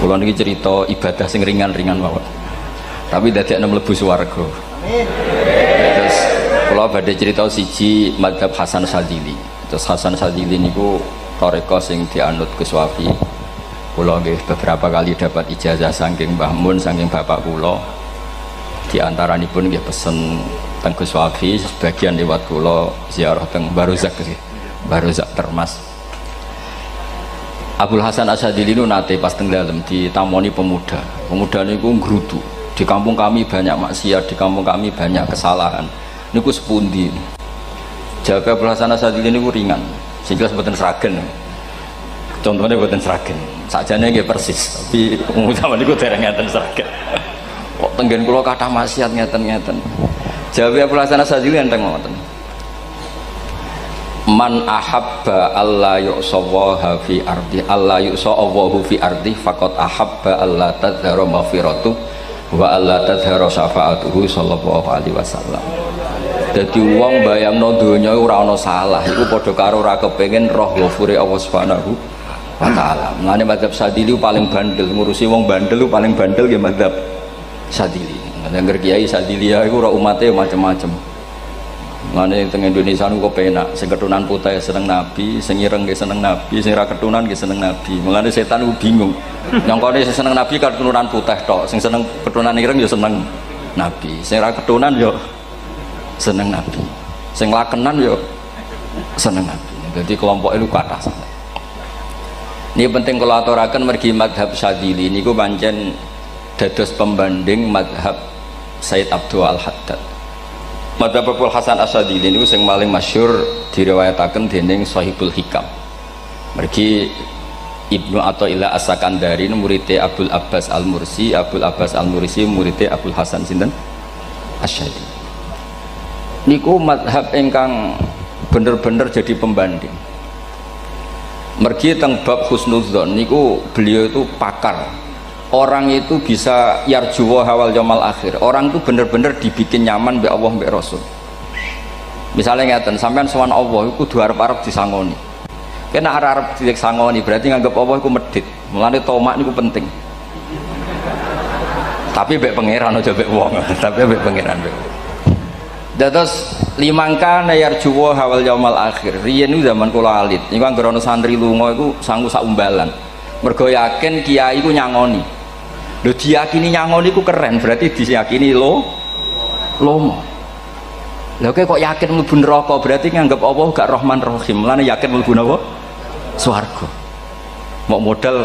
Kula niki cerita ibadah sing ringan-ringan mawon. Tapi dadekne mlebu swarga. Amin. Terus kula badhe cerita siji mazhab Hasan Syadzili. Terus Hasan Syadzili niku thariqah sing dianut Gus Wafi. Kula nggih beberapa kali dapat ijazah saking Mbah Mun, saking bapak kula. Di antaranipun nggih pesen teng Gus Wafi, sebagian lewat kula ziarah teng Barozak nggih. Barozak Termas. Abdul Hasan Asyadzili itu nate pas teng dalem ditamoni pemuda. Pemuda niku ngrutu. Di kampung kami banyak maksiat, di kampung kami banyak kesalahan. Niku sepundi? Jawab Abdul Hasan Asyadzili niku ringan. Sing jelas mboten sragen. Contohnya mboten sragen. Sakjane nggih persis, tapi umum niku dereng ngeten sragen. Kok tenggen kula kathah maksiat ngeten-ngeten. Jawab Abdul Hasan Asyadzili enteng ngoten. Man ahabba alla yu'sawaha fi ardi alla yu'sawahu fi ardi faqad ahabba alla tadhara maghfiratu wa alla tadhara syafaatuhu sallallahu alaihi wasallam. Dadi wong bayangno donya ora ana salah iku padha karo ora kepengin roh ghafure Allah Subhanahu wa taala. Mulane mazhab Syadzili paling bandel, ngurusi wong bandel paling bandel ya mazhab Syadzili. Nang Kiai Syadzili iku ora umate macam-macam. Mulane teng Indonesia niku penak, sing ketunan putih seneng Nabi, sing ireng nggih seneng Nabi, sing ra ketunan nggih seneng Nabi. Mulane setan niku bingung. Nyongkone sing seneng Nabi kan keturunan putih tok, sing seneng keturunan ireng ya seneng Nabi. Sing ra ketunan ya seneng Nabi. Sing lakenan ya seneng Nabi. Jadi kelompok itu kathah sangat. Ini penting kalau aturaken mergi mazhab Syadzili niku pancen dados pembanding mazhab Said Abdul Al-Haddad. Mazhab Abdul Hasan Asyadzili niku sing paling masyhur diriwayataken dening Shahibul Hikam. Mergi Ibnu Athaillah As-Sakandari muridé Abdul Abbas Al-Mursi, Abdul Abbas Al-Mursi muridé Abdul Hasan sinten Asyadzili. Niku mazhab ingkang bener-bener jadi pembanding. Mergi teng bab husnudzon niku beliau itu pakar. Orang itu bisa yarjuwa hawal yaumil akhir. Orang itu bener-bener dibikin nyaman mbek Allah mbek Rasul. Misalnya ngeten, sampean sowan Allah iku kudu arep-arep disangoni. Kena arep disangoni berarti nganggep Allah iku medhit. Mulane tomak niku penting. Tapi mbek pangeran aja mbek wong, tapi mbek pangeran mbek. Dados limangka yarjuwa hawal yaumil akhir. Riyen niku zaman kula alit. Niku anggere ana santri lunga iku sanggu sak umbalan. Mergo yakin kiai iku nyangoni. Lho diyakini nyangoni ku keren, berarti diyakini lomo. Lha kok yakin mlebu neraka, berarti nganggep Allah gak Rahman Rahim. Lan yakin mlebu napa? Swarga. Mok modal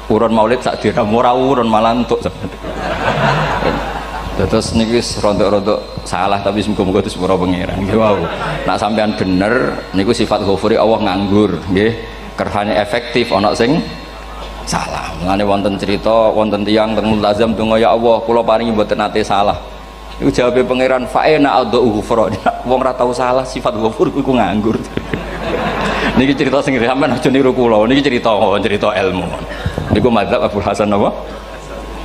urun maulid sak dina ora urun malah entuk. Terus niki rontok-rontok salah tapi muga-muga itu sepura pangeran. Nggih wau. Nek sampean bener niku sifat ghafuri Allah nganggur, nggih. Kerhane efektif ana sing salah. Mulane wonten cerita wonten tiyang teng multazam donga ya Allah kula paringi mboten nate salah. Iku jawabe pangeran fa'ena adhu ghufra. Wong ora tau salah sifat ghafur iku nganggur. Niki cerita sing sampean aja niru kula. Niki cerita ilmu. Niku mazhab Abdul Hasan apa?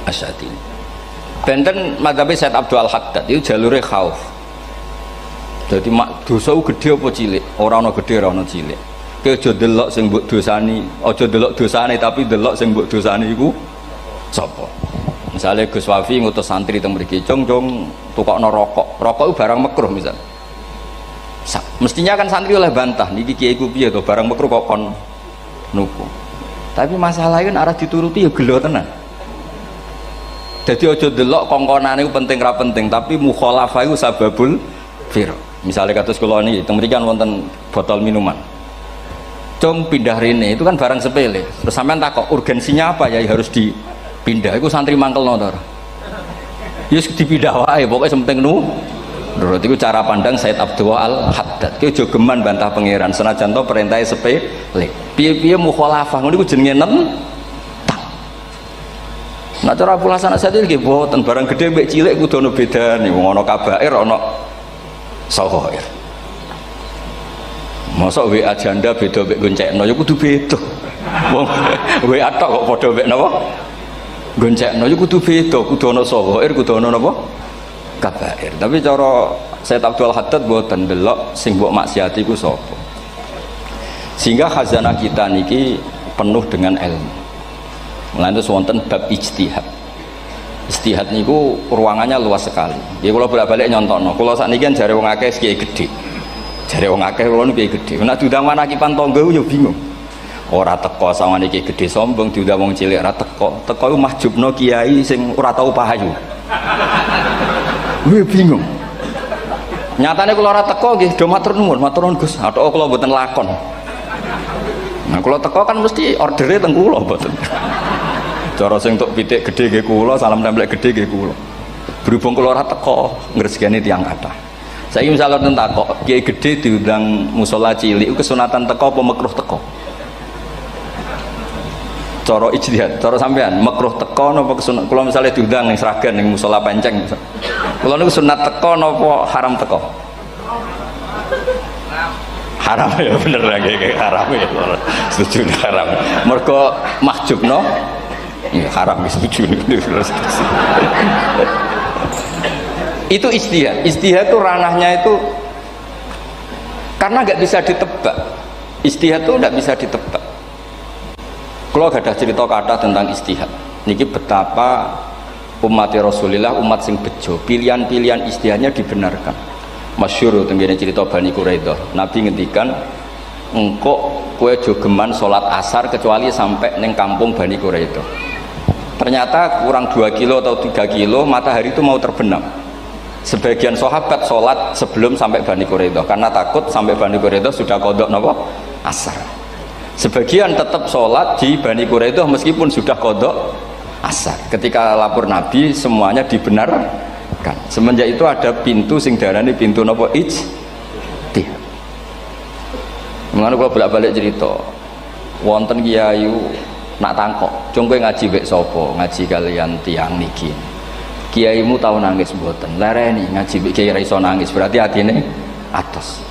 Asyadzili. Benten mazhab Said Abdul Al-Haddad itu jalure khauf. Dadi dosa gede apa cilik? Ora ana gede ora ana cilik. Kowe aja delok sing mbok dosani, aja delok dosane tapi delok sing mbok dosani iku sapa. Misale Gus Wafi ngutus santri teng mriki, "Cung, tukokno rokok." Rokok itu barang makruh misal. Mestinya kan santri oleh bantah, niki kiai ku piye to barang makruh kok kon nuku. Tapi masalahnya kan arah dituruti ya gelo tenan. Jadi aja delok kongkonane iku penting ra penting, tapi mukhalafah iku sababul fir. Misalnya kados kula niki teng mriki kan wonten botol minuman. Cung pindah rene itu kan barang sepele. Terus sampean takok urgensinya apa ya harus dipindah. Iku santri mangkelno to. Ya wis dipindah wae pokoke penting nurut. Iku cara pandang Said Abdul Al-Haddad. Ki aja geman bantah pangeran senajan to perintahe sepele. Piye-piye mukhalafah ngono iku jenenge nentang. Nek cara Abdul Hasan Asyadzili nggih boten barang gedhe mbek cilik kudu ana bedane. Wong ana kabair ana saghair. Masa WA janda beda mek goncekno ya kudu beda. Wong WA tok kok padha mek napa? Goncekno ya kudu beda, kudu ana saghair, kudu ana napa? Kabair. Tapi cara Said Abdul Haddad mboten delok sing mbok maksiati iku sapa. Sehingga khazanah kita niki penuh dengan ilmu. Mulane terus wonten bab ijtihad. Ijtihad niku ruangannya luas sekali. Ya kula bolak-balik nyontokno. Kula sakniki kan jare wong akeh kiai gedhe. Jare wong akeh kula niku kiai gedhe. Nek diundang manakipan tangga yo bingung. Ora teko sawane kiai gedhe sombong, diundang wong cilik ora teko. Teko iku mahjubno kiai sing ora tau pahayu. Kuwi bingung. Nyatane kula ora teko nggih do matur nuwun Gus. Athok kula mboten lakon. Nah kula teko kan mesti ordere teng kula mboten. Cara sing tok pitik gedhe nggih kula, salam templek gedhe nggih kula. Berhubung kula ora teko ngresgeni tiyang kathah. Saiki misale ten takok, kiai gedhe diundang musala cilik kesunatan teko apa makruh teko? Cara ijtihad, cara sampean makruh teko napa kesunat? Kula misale diundang ning Sragen ning musala Penceng. Kula niku sunat teko napa haram teko? Haram ya bener lagi haram ya. Setuju haram. Mergo mahjubno ya haram setuju itu ijtihad. Ijtihad itu ranahnya itu karena nggak bisa ditebak. Ijtihad itu nggak bisa ditebak. Kalau ada cerita kata tentang ijtihad niki betapa umat Rasulullah umat sing bejo pilihan-pilihan ijtihadnya dibenarkan. Masyhur tenggene cerita Bani Quraidah Nabi ngendikan engkau kue jogeman sholat asar kecuali sampai neng kampung Bani Quraidah. Ternyata kurang 2 kilo atau 3 kilo matahari itu mau terbenam. Sebagian sahabat sholat sebelum sampai Bani Quraidah karena takut sampai Bani Quraidah sudah kodok nopo asar. Sebagian tetap sholat di Bani Quraidah meskipun sudah kodok asar. Ketika lapor Nabi semuanya dibenarkan. Semenjak itu ada pintu sing darani pintu nopo ijtihad. Mengenai kalau bolak-balik cerita wonten kiai nak tangkok cung kowe ngaji wek sapa ngaji kalian tiang niki kiaimu tau nangis mboten lereni ngaji wek kiai ra iso nangis berarti atine atos.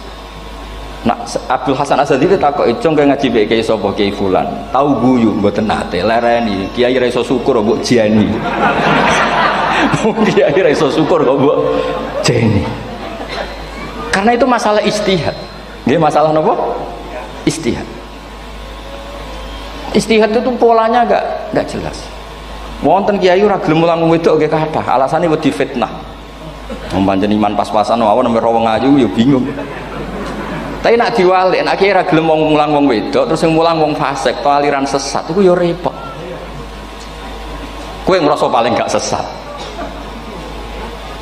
Nak Abdul Hasan Asadili takok cung kowe ngaji wek kiai sapa kiai fulan tau guyu mboten nate lereni kiai ra iso syukur mbok jani. Kiai ra iso syukur kok mbok jani. Karena itu masalah ijtihad. Nggih masalah napa? Ijtihad. Ijtihad itu polanya enggak jelas. Wonten kiai ora gelem mulang wedok nggih kathah, alasane wedi fitnah. Wong pancen iman pas-pasan mawon nembe wong ayu ya bingung. Tapi nak diwalik, nak kiai ora gelem mulang wong wedok terus sing mulang wong fasik, to aliran sesat iku ya repot. Kowe ngrasa paling gak sesat.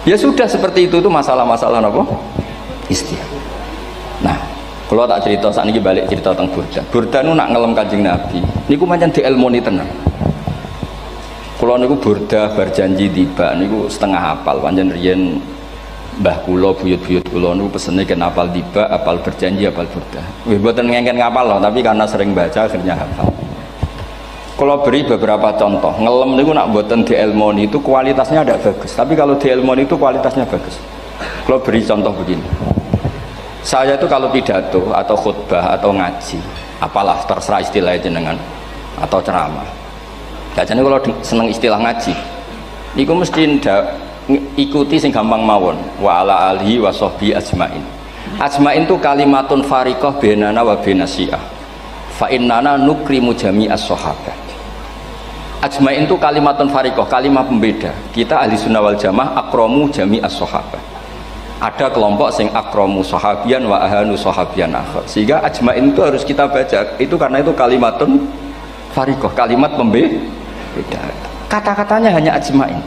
Ya sudah seperti itu masalah-masalah apa? Ijtihad. Nah, kalau tak cerita saat ini balik cerita tentang Burda. Burda nu nak ngelem Kanjeng Nabi. Niku pancen dielmoni tenan. Kalau niku Burda berjanji tiba niku setengah hafal. Pancen riyen mbah kula buyut-buyut kula niku pesene ken hafal tiba, hafal berjanji, hafal Burda. Wis mboten ngengken ngapal loh, tapi karena sering baca akhirnya hafal. Kalau beri beberapa contoh, ngelem niku nak mboten dielmoni itu kualitasnya tidak bagus. Tapi kalau dielmoni itu kualitasnya bagus. Kalau beri contoh begini. Saya itu kalau pidato atau khutbah atau ngaji apalah terserah istilah jenengan atau ceramah biasanya kalau seneng istilah ngaji niku mesti ikuti sing gampang mawon wa ala alihi wa sahbihi ajmain. Ajmain itu kalimatun fariqah bainana wa bainasyiah fa innana nukrimu jami'as sahabah. Ajmain itu kalimatun fariqah, kalimat pembeda. Kita ahli sunnah wal jamaah akramu jami'as sahabah. Ada kelompok sing akramu sahabian wa ahanu sahabian akhir. Sehingga ajmain itu harus kita baca. Itu karena itu kalimatun fariqah, kalimat pembeda. Kata-katanya hanya ajmain.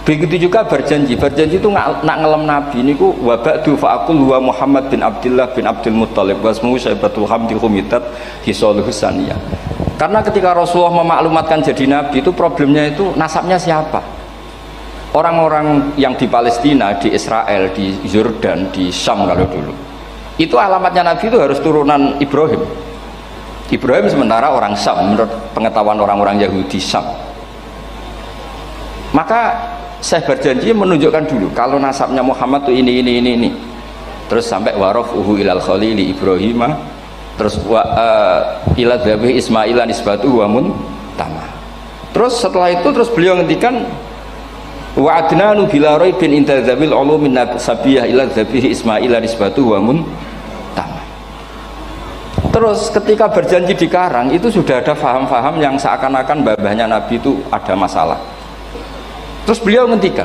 Begitu juga berjanji. Berjanji itu nak ngelem Nabi niku wa ba'du fa'aqul wa Muhammad bin Abdullah bin Abdul Muttalib wasmu Syaibatul Hamdi Humitat Hisaluhus Saniyah. Karena ketika Rasulullah memaklumatkan jadi Nabi itu problemnya itu nasabnya siapa? Orang-orang yang di Palestina, di Israel, di Yordan, di Syam kalau dulu itu alamatnya Nabi itu harus turunan Ibrahim. Ibrahim sementara orang Syam menurut pengetahuan orang-orang Yahudi Syam. Maka saya berjanji menunjukkan dulu kalau nasabnya Muhammad itu ini. Terus sampai warafuhu ilal khalili Ibrahim, terus ila dzabih Ismailan nisbatuhu wa muntama. Terus setelah itu terus beliau ngendikan wa adnanu bila raibin inda dzabil ulumin nasabiyah ila dzabihi Ismaila nisbatuhu wa muntama. Terus ketika berjanji di karang itu sudah ada faham-faham yang seakan-akan babahnya Nabi itu ada masalah. Terus beliau ngendikan,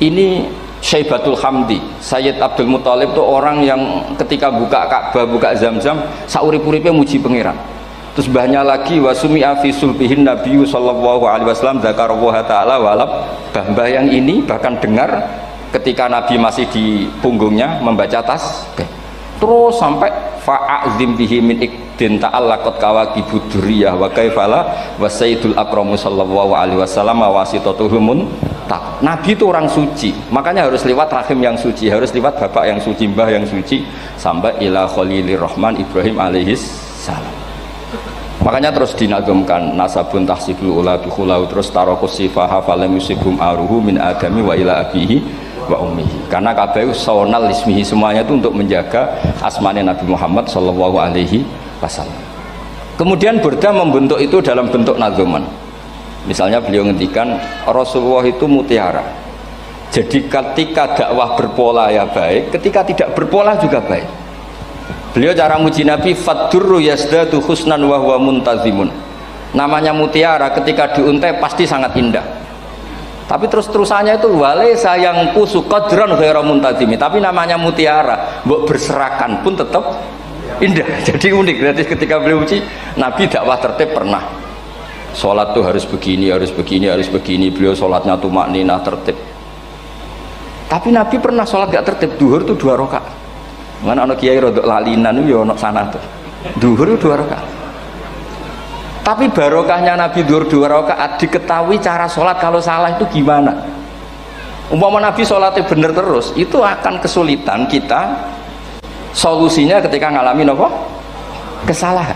ini Syaibatul Hamdi, Sayyid Abdul Muthalib itu orang yang ketika buka Ka'bah, buka Zam-Zam, saurip-uripnya muji pangeran. Terus banyak lagi wasumi'a fi sulbihin Nabi sallallahu alaihi wasallam dzakarallaha ta'ala walab. Mbah yang ini bahkan dengar ketika Nabi masih di punggungnya membaca tasbih. Terus sampai fa'azim bihi min ikdin ta'allaqat kawakibud duriyah wa kaifala wa sayyidul akramu sallallahu alaihi wasallam wasitatuhumun tak. Nabi itu orang suci, makanya harus lewat rahim yang suci, harus lewat bapak yang suci, mbah yang suci, sampai ila khalilir rahman Ibrahim alaihis salam. Makanya terus dinagumkan nasabun tahsibul ula bikhulau, terus tarokus sifaha falam yusibhum aruhu min adami wa ila abihi wa ummihi, karena kabeh sonal ismihi, semuanya itu untuk menjaga asmane Nabi Muhammad sallallahu alaihi wasallam. Kemudian Burda membentuk itu dalam bentuk nazuman. Misalnya beliau ngendikan Rasulullah itu mutiara, jadi ketika dakwah berpola ya baik, ketika tidak berpola juga baik. Beliau cara muji Nabi faddurru yazdatu husnan wa huwa muntazimun, namanya mutiara ketika diuntai pasti sangat indah, tapi terus-terusannya itu wale sayang kusu qadran ghairu muntazimi, tapi namanya mutiara mbok berserakan pun tetap indah. Jadi unik. Berarti ketika beliau uji Nabi dakwah tertib pernah, sholat tuh harus begini, harus begini, harus begini, beliau sholatnya tumakninah tertib. Tapi Nabi pernah sholat gak tertib, duhur tuh 2 rakaat. Mana anak kiai rodok lalinan itu ya anak sana tuh, duhur itu 2 rakaat. Tapi barokahnya Nabi duhur 2 rakaat diketahui cara sholat kalau salah itu gimana. Umpama Nabi sholatnya bener terus, itu akan kesulitan kita solusinya ketika ngalamin apa? Kesalahan.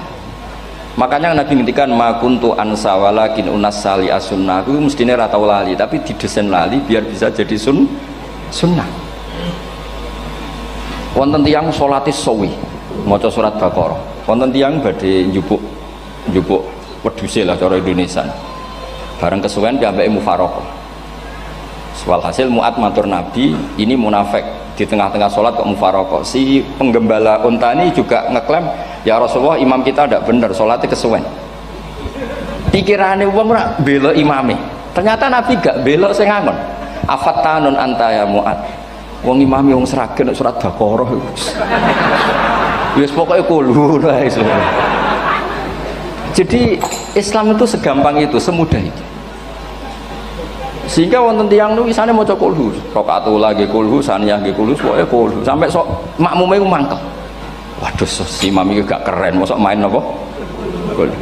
Makanya Nabi ngendikan ma kuntu ansa walakin unas sali as-sunnah, itu mestinya ratau lali, tapi didesain lali biar bisa jadi sunnah. Wonten tiyang sholati sawi maca surat Baqarah, wonten tiyang badhe njupuk wedhuse lah cara Indonesia. Bareng kesuwen piyambake mufaraqah. Walhasil Mu'ad matur Nabi, ini munafik di tengah-tengah sholat kok mufaraqah. Si penggembala unta ini juga ngeklaim, ya Rasulullah imam kita tidak benar, sholatnya kesuwen. Pikirannya wong ora bela imame, ternyata Nabi gak bela sing ngangon. Afattanun anta ya Mu'ad, wong imame wong seragen surat Baqarah. Wis pokoke kulhu wae. Jadi Islam itu segampang itu, semudah itu. Sehingga wonten tiyang niku isane maca kulhu, rakaat ula nggih kulhu, saniyah nggih kulhu, pokoke kulhu sampai sok makmume ku mangkel. Waduh, si imam iki gak keren, mosok main apa? Kulhu.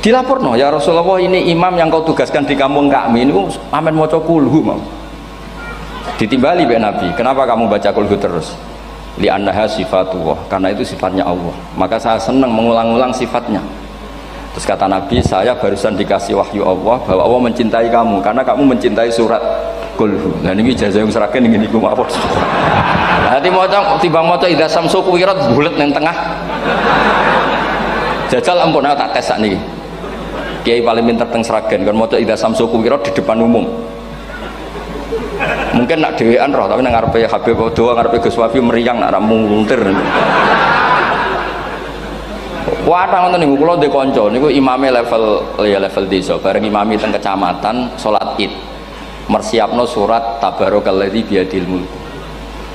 Dilaporno, ya Rasulullah ini imam yang kau tugaskan di kampung kami niku amen maca kulhu mau. Ditimbali be Nabi, kenapa kamu baca kulhu terus? Li annaha sifatullah, karena itu sifatnya Allah. Maka saya senang mengulang-ulang sifatnya. Terus kata Nabi, saya barusan dikasih wahyu Allah bahwa Allah mencintai kamu karena kamu mencintai surat kulhu. Nah ini ijazah yang seragen ini ku apa? Hati maca timbang maca idza samsu kuwirat bulet nang tengah. Jajal ampun tak tes sakniki. Kiai paling pinter teng seragen kan maca idza samsu kuwirat di depan umum. Mungkin nak dhewean roh, tapi nang ngarepe Habib Doa, ngarepe Gus Wafi meriang nak muntir. Wah, ngoten niku kula ndek kanca niku imame level desa, bareng imami teng kecamatan salat Id. Mersiapno surat Tabarakalladzi biyadil mulk.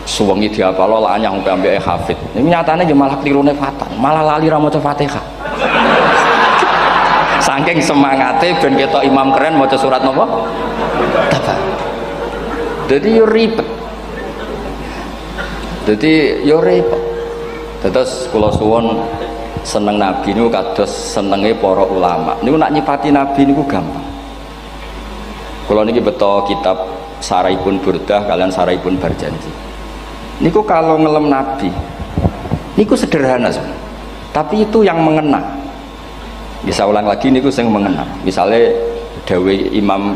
Suwengi diapalo lanyah sampai ambeke hafid. Niku nyatane nggih malah klirune fatal, malah lali ra maca Fatihah. Saking semangate ben ketok imam keren maca surat napa? Tabar. Jadi yo ribet. Terus kula suwun seneng Nabi niku kados senenge para ulama. Niku nak nyipati Nabi niku gampang. Kula niki beto kitab Saraipun Burdah kalian Saraipun Barjanji. Niku kalau ngelem Nabi niku sederhana sebenarnya. Tapi itu yang mengena. Bisa ulang lagi niku sing mengena. Misalnya dawe Imam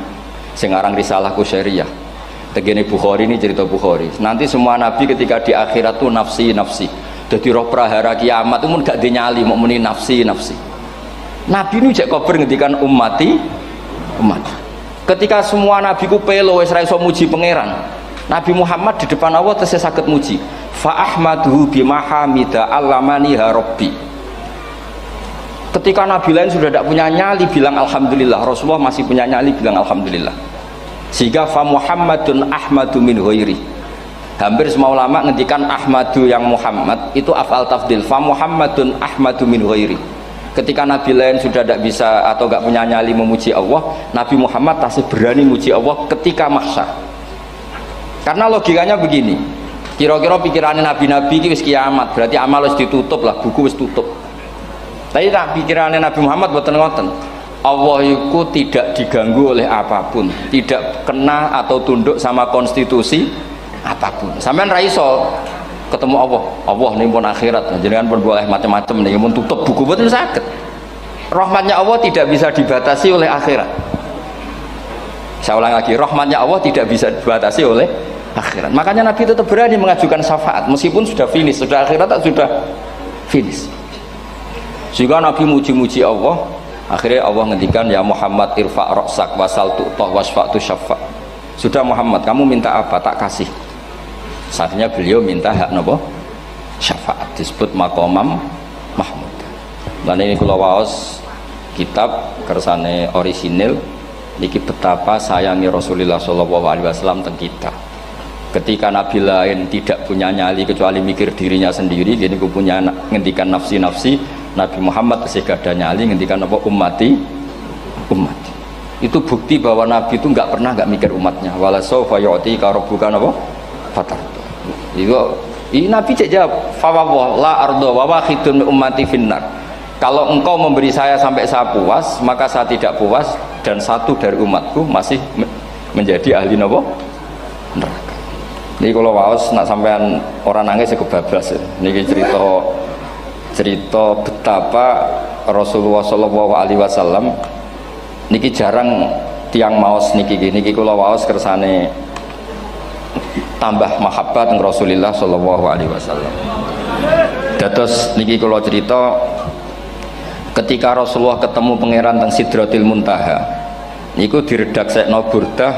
sing aran Risalah Qusyariyah. Tegene Bukhari ini cerita Bukhari. Nanti semua nabi ketika di akhirat tuh nafsi. Jadi roh prahara kiamat itu pun gak dinyali, mau muni nafsi. Nabi ini jek kober ngendikan umat. Ketika semua nabi ku pelo wis ra iso muji pangeran, Nabi Muhammad di depan Allah tesih saged muji. fa ahmaduhu bimahamida allamaniha rabbi. Ketika nabi lain sudah tidak punya nyali bilang alhamdulillah, Rasulullah masih punya nyali bilang alhamdulillah. Sehingga fa Muhammadun ahmadu min ghairi. Hampir semua ulama ngendikan ahmadu yang Muhammad itu afal tafdil, fa Muhammadun ahmadu min ghairi. Ketika nabi lain sudah tidak bisa atau tidak punya nyali memuji Allah, Nabi Muhammad masih berani memuji Allah ketika mahsyar. Karena logikanya begini, kira-kira pikirannya nabi-nabi itu wis kiamat, berarti amal wis ditutup lah, buku wis tutup. Tapi tak pikirannya Nabi Muhammad boten ngoten. Allah itu tidak diganggu oleh apapun, tidak kena atau tunduk sama konstitusi apapun. Sampean ra iso ketemu Allah. Allah nih pun akhirat, jenengan pun boleh macam-macam nih, pun tutup buku boten saged. Rahmatnya Allah tidak bisa dibatasi oleh akhirat. Saya ulang lagi, rahmatnya Allah tidak bisa dibatasi oleh akhirat. Makanya Nabi tetap berani mengajukan syafaat meskipun sudah finish, sudah akhirat sudah finish. Sehingga Nabi muji-muji Allah, akhirnya Allah ngendikan ya Muhammad irfa' ra'sak wasal tu'tah wasfa'tu syafa'. Sudah Muhammad, kamu minta apa tak kasih. Saatnya beliau minta hak napa? Syafaat, disebut maqamam mahmud. Dan ini kula waos kitab kersane orisinil niki betapa sayangi Rasulullah sallallahu alaihi wasallam teng kita. Ketika nabi lain tidak punya nyali kecuali mikir dirinya sendiri, jadi aku punya ngendikan nafsi-nafsi, Nabi Muhammad masih gak ada nyali ngendikan apa ummati. Itu bukti bahwa Nabi itu nggak pernah nggak mikir umatnya. Wala sawfa yu'tika rabbuka apa? Fatardu. Ini Nabi jawab, fa la ardo wa wahidun ummati finnar. Kalau engkau memberi saya sampai saya puas, maka saya tidak puas dan satu dari umatku masih menjadi ahli napa? Neraka. Ini kalau waos nak sampean orang nangis kebablas. Niki cerita betapa Rasulullah Shallallahu Alaihi Wasallam niki jarang tiang maos niki kalau waos kersane tambah mahabbah dengan Rasulullah Shallallahu Alaihi Wasallam. Dados niki kalau cerita ketika Rasulullah ketemu pangeran teng Sidratil Muntaha niku diredaksekno burdah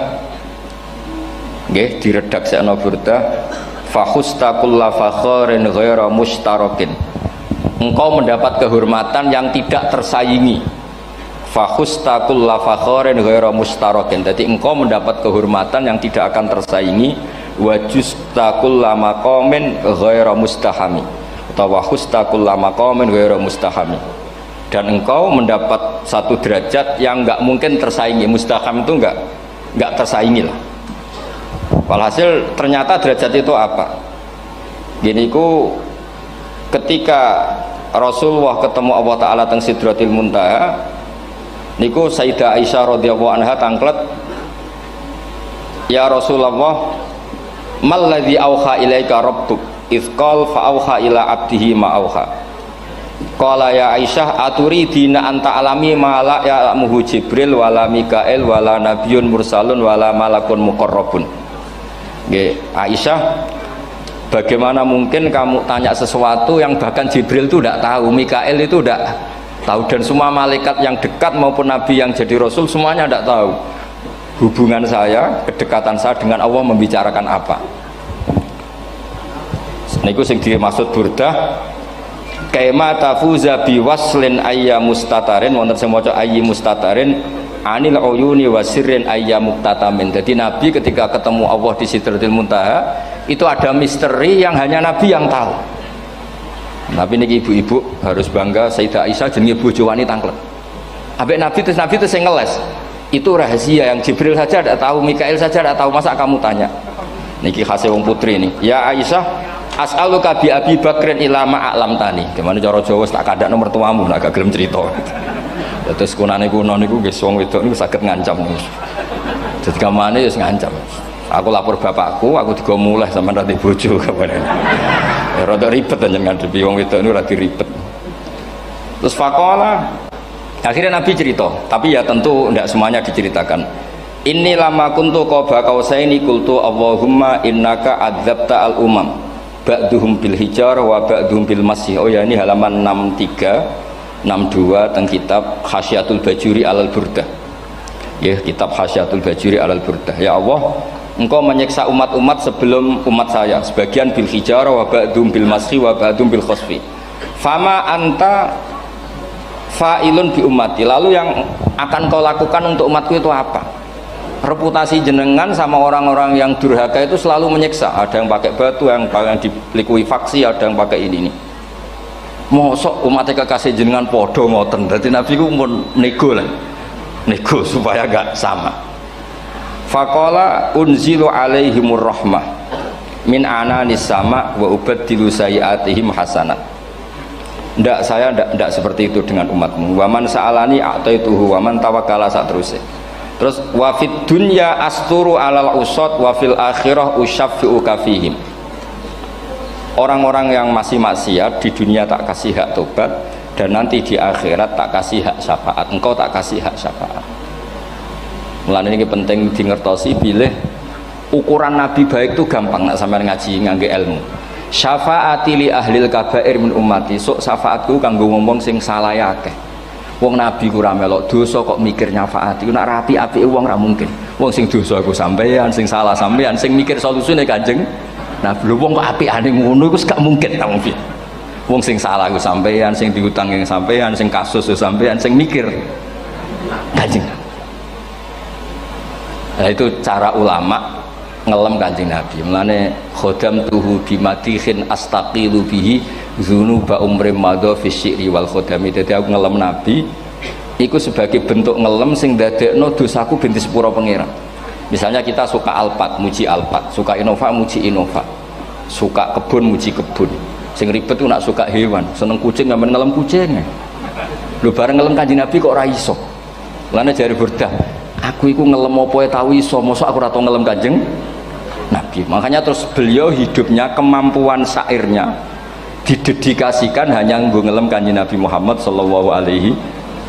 nggih diredaksekno burdah fakhusta kulla fakharin ghaira mustarakin. Engkau mendapat kehormatan yang tidak tersaingi. Fakhusta kulla fakharin ghaira mustarakin. Jadi engkau mendapat kehormatan yang tidak akan tersaingi. Wajusta kulla maqamin ghaira mustahami. Atau wakhusta kulla maqamin ghaira mustahami. Dan engkau mendapat satu derajat yang enggak mungkin tersaingi. Mustaham itu enggak tersaingi lah. Walhasil ternyata derajat itu apa? Gini ku ketika Rasulullah ketemu Allah Ta'ala teng Sidratil Muntaha niku Sayyidah Aisyah radhiyallahu anha tangklet, ya Rasulullah malladzi auha ilaika rabbuk izqal fa auha ila abdihi ma auha. Qala ya Aisyah aturidina anta alami ma la ya'lamuhu Jibril wala Mikail wala nabiyyun mursalun wala malakun muqarrabun. Nggih Aisyah, bagaimana mungkin kamu tanya sesuatu yang bahkan Jibril itu tidak tahu, Mikail itu tidak tahu, dan semua malaikat yang dekat maupun Nabi yang jadi Rasul semuanya tidak tahu hubungan saya, kedekatan saya dengan Allah membicarakan apa. Niku sing dimaksud burdah kaima tafuza biwaslin ayya mustatarin, wonten sing maca ayyi mustatarin anil uyuni wasirrin ayya muktatamin. Jadi Nabi ketika ketemu Allah di Sidratil Muntaha itu ada misteri yang hanya Nabi yang tahu. Nabi niki ibu-ibu harus bangga, Sayyidah Aisyah jenenge bojo wani tangklet. Ambek Nabi itu sing ngeles. Itu rahasia yang Jibril saja tidak tahu, Mikail saja tidak tahu, masa kamu tanya? Niki khase wong putri nih. Ya Aisyah, as'aluka bi Abi Bakrin ila ma a'lamtani. Gimana cara Jawa tak kadak nomor tuamu nak gak gelem cerita. Terus kunane kuno niku nggih wong wedok niku saged ngancam. Jadi kamane wis ngancam. Aku lapor bapakku, aku digo mulai sampean ra bojo kabare. Ya rada ribet njen ngadepi wong wedok niku lagi ribet. Terus faqala akhirnya Nabi cerita, tapi ya tentu tidak semuanya diceritakan. Inni lama kuntu qaba qausaini qultu Allahumma innaka adzabta al umam ba'duhum bil hijar wa ba'duhum bil masih. Oh ya, ini halaman 63 62 teng kitab Hasyiatul Bajuri alal Burdah. Ya, kitab Hasyiatul Bajuri alal Burdah. Ya Allah, engkau menyiksa umat-umat sebelum umat saya, sebagian bil hijarah wa ba'dum bil mashi wa ba'dum bil khosfi. Fama anta fa'ilun bi ummati, lalu yang akan kau lakukan untuk umatku itu apa? Reputasi jenengan sama orang-orang yang durhaka itu selalu menyiksa, ada yang pakai batu, yang dilikuifaksi, ada yang pakai ini nih. Mosok umatnya kekasih jenengan podo ngoten, jadi Nabi ku pun nego lah, nego supaya gak sama. Faqala unzilu alaihimur rahmah min ananis sama wa ubaddilu sayiatihim hasanat. Ndak, saya ndak seperti itu dengan umatmu. Waman sa'alani a'taituhu waman tawakkala saterusé. Terus wa fid dunya asturu alal usad wa fil akhirah usyaffi'u kafihim. Orang-orang yang masih maksiat di dunia tak kasih hak tobat, dan nanti di akhirat tak kasih hak syafaat. Engkau tak kasih hak syafaat. Mulane ini penting dingertosi, bilih ukuran Nabi baik itu gampang nak sampean ngaji ngangge ilmu. Syafaati li ahlil kabair min ummati, sok syafaatku kanggo wong sing salah akeh. Wong Nabi ku ora melok dosa kok mikir nyafaati, nak rapi-apike wong ra mungkin. Wong sing dosa iku sampean, sing salah sampean, sing mikir solusine Kanjeng. Nah, belum wong kok apikane ngono iku gak mungkin ta mungkin. Wong sing salah iku sampean, sing diutang yang sampean, sing kasus iku sampean, sing mikir Kanjeng. Nah, itu cara ulama ngelem Kanjeng Nabi. Mulane khodam tuhu bimatihin astaqilu bihi dzunuba umrim madha fi syi'ri wal khodami. Dadi aku ngelem Nabi iku sebagai bentuk ngelem sing dadekno dosaku ben disepuro pangeran. Misalnya kita suka Alphard, muji Alphard, suka Innova, muji Innova, suka kebun, muji kebun. Sing ribet tuh nak suka hewan, seneng kucing nggak ngelem kucingnya. Lu bareng ngelem Kanjeng Nabi kok ora iso. Lane jari Burdah, aku iku ngelem apa tau iso, mosok aku ora tau ngelem Kanjeng Nabi. Makanya terus beliau hidupnya, kemampuan syairnya didedikasikan hanya nggo ngelem Kanjeng Nabi Muhammad sallallahu alaihi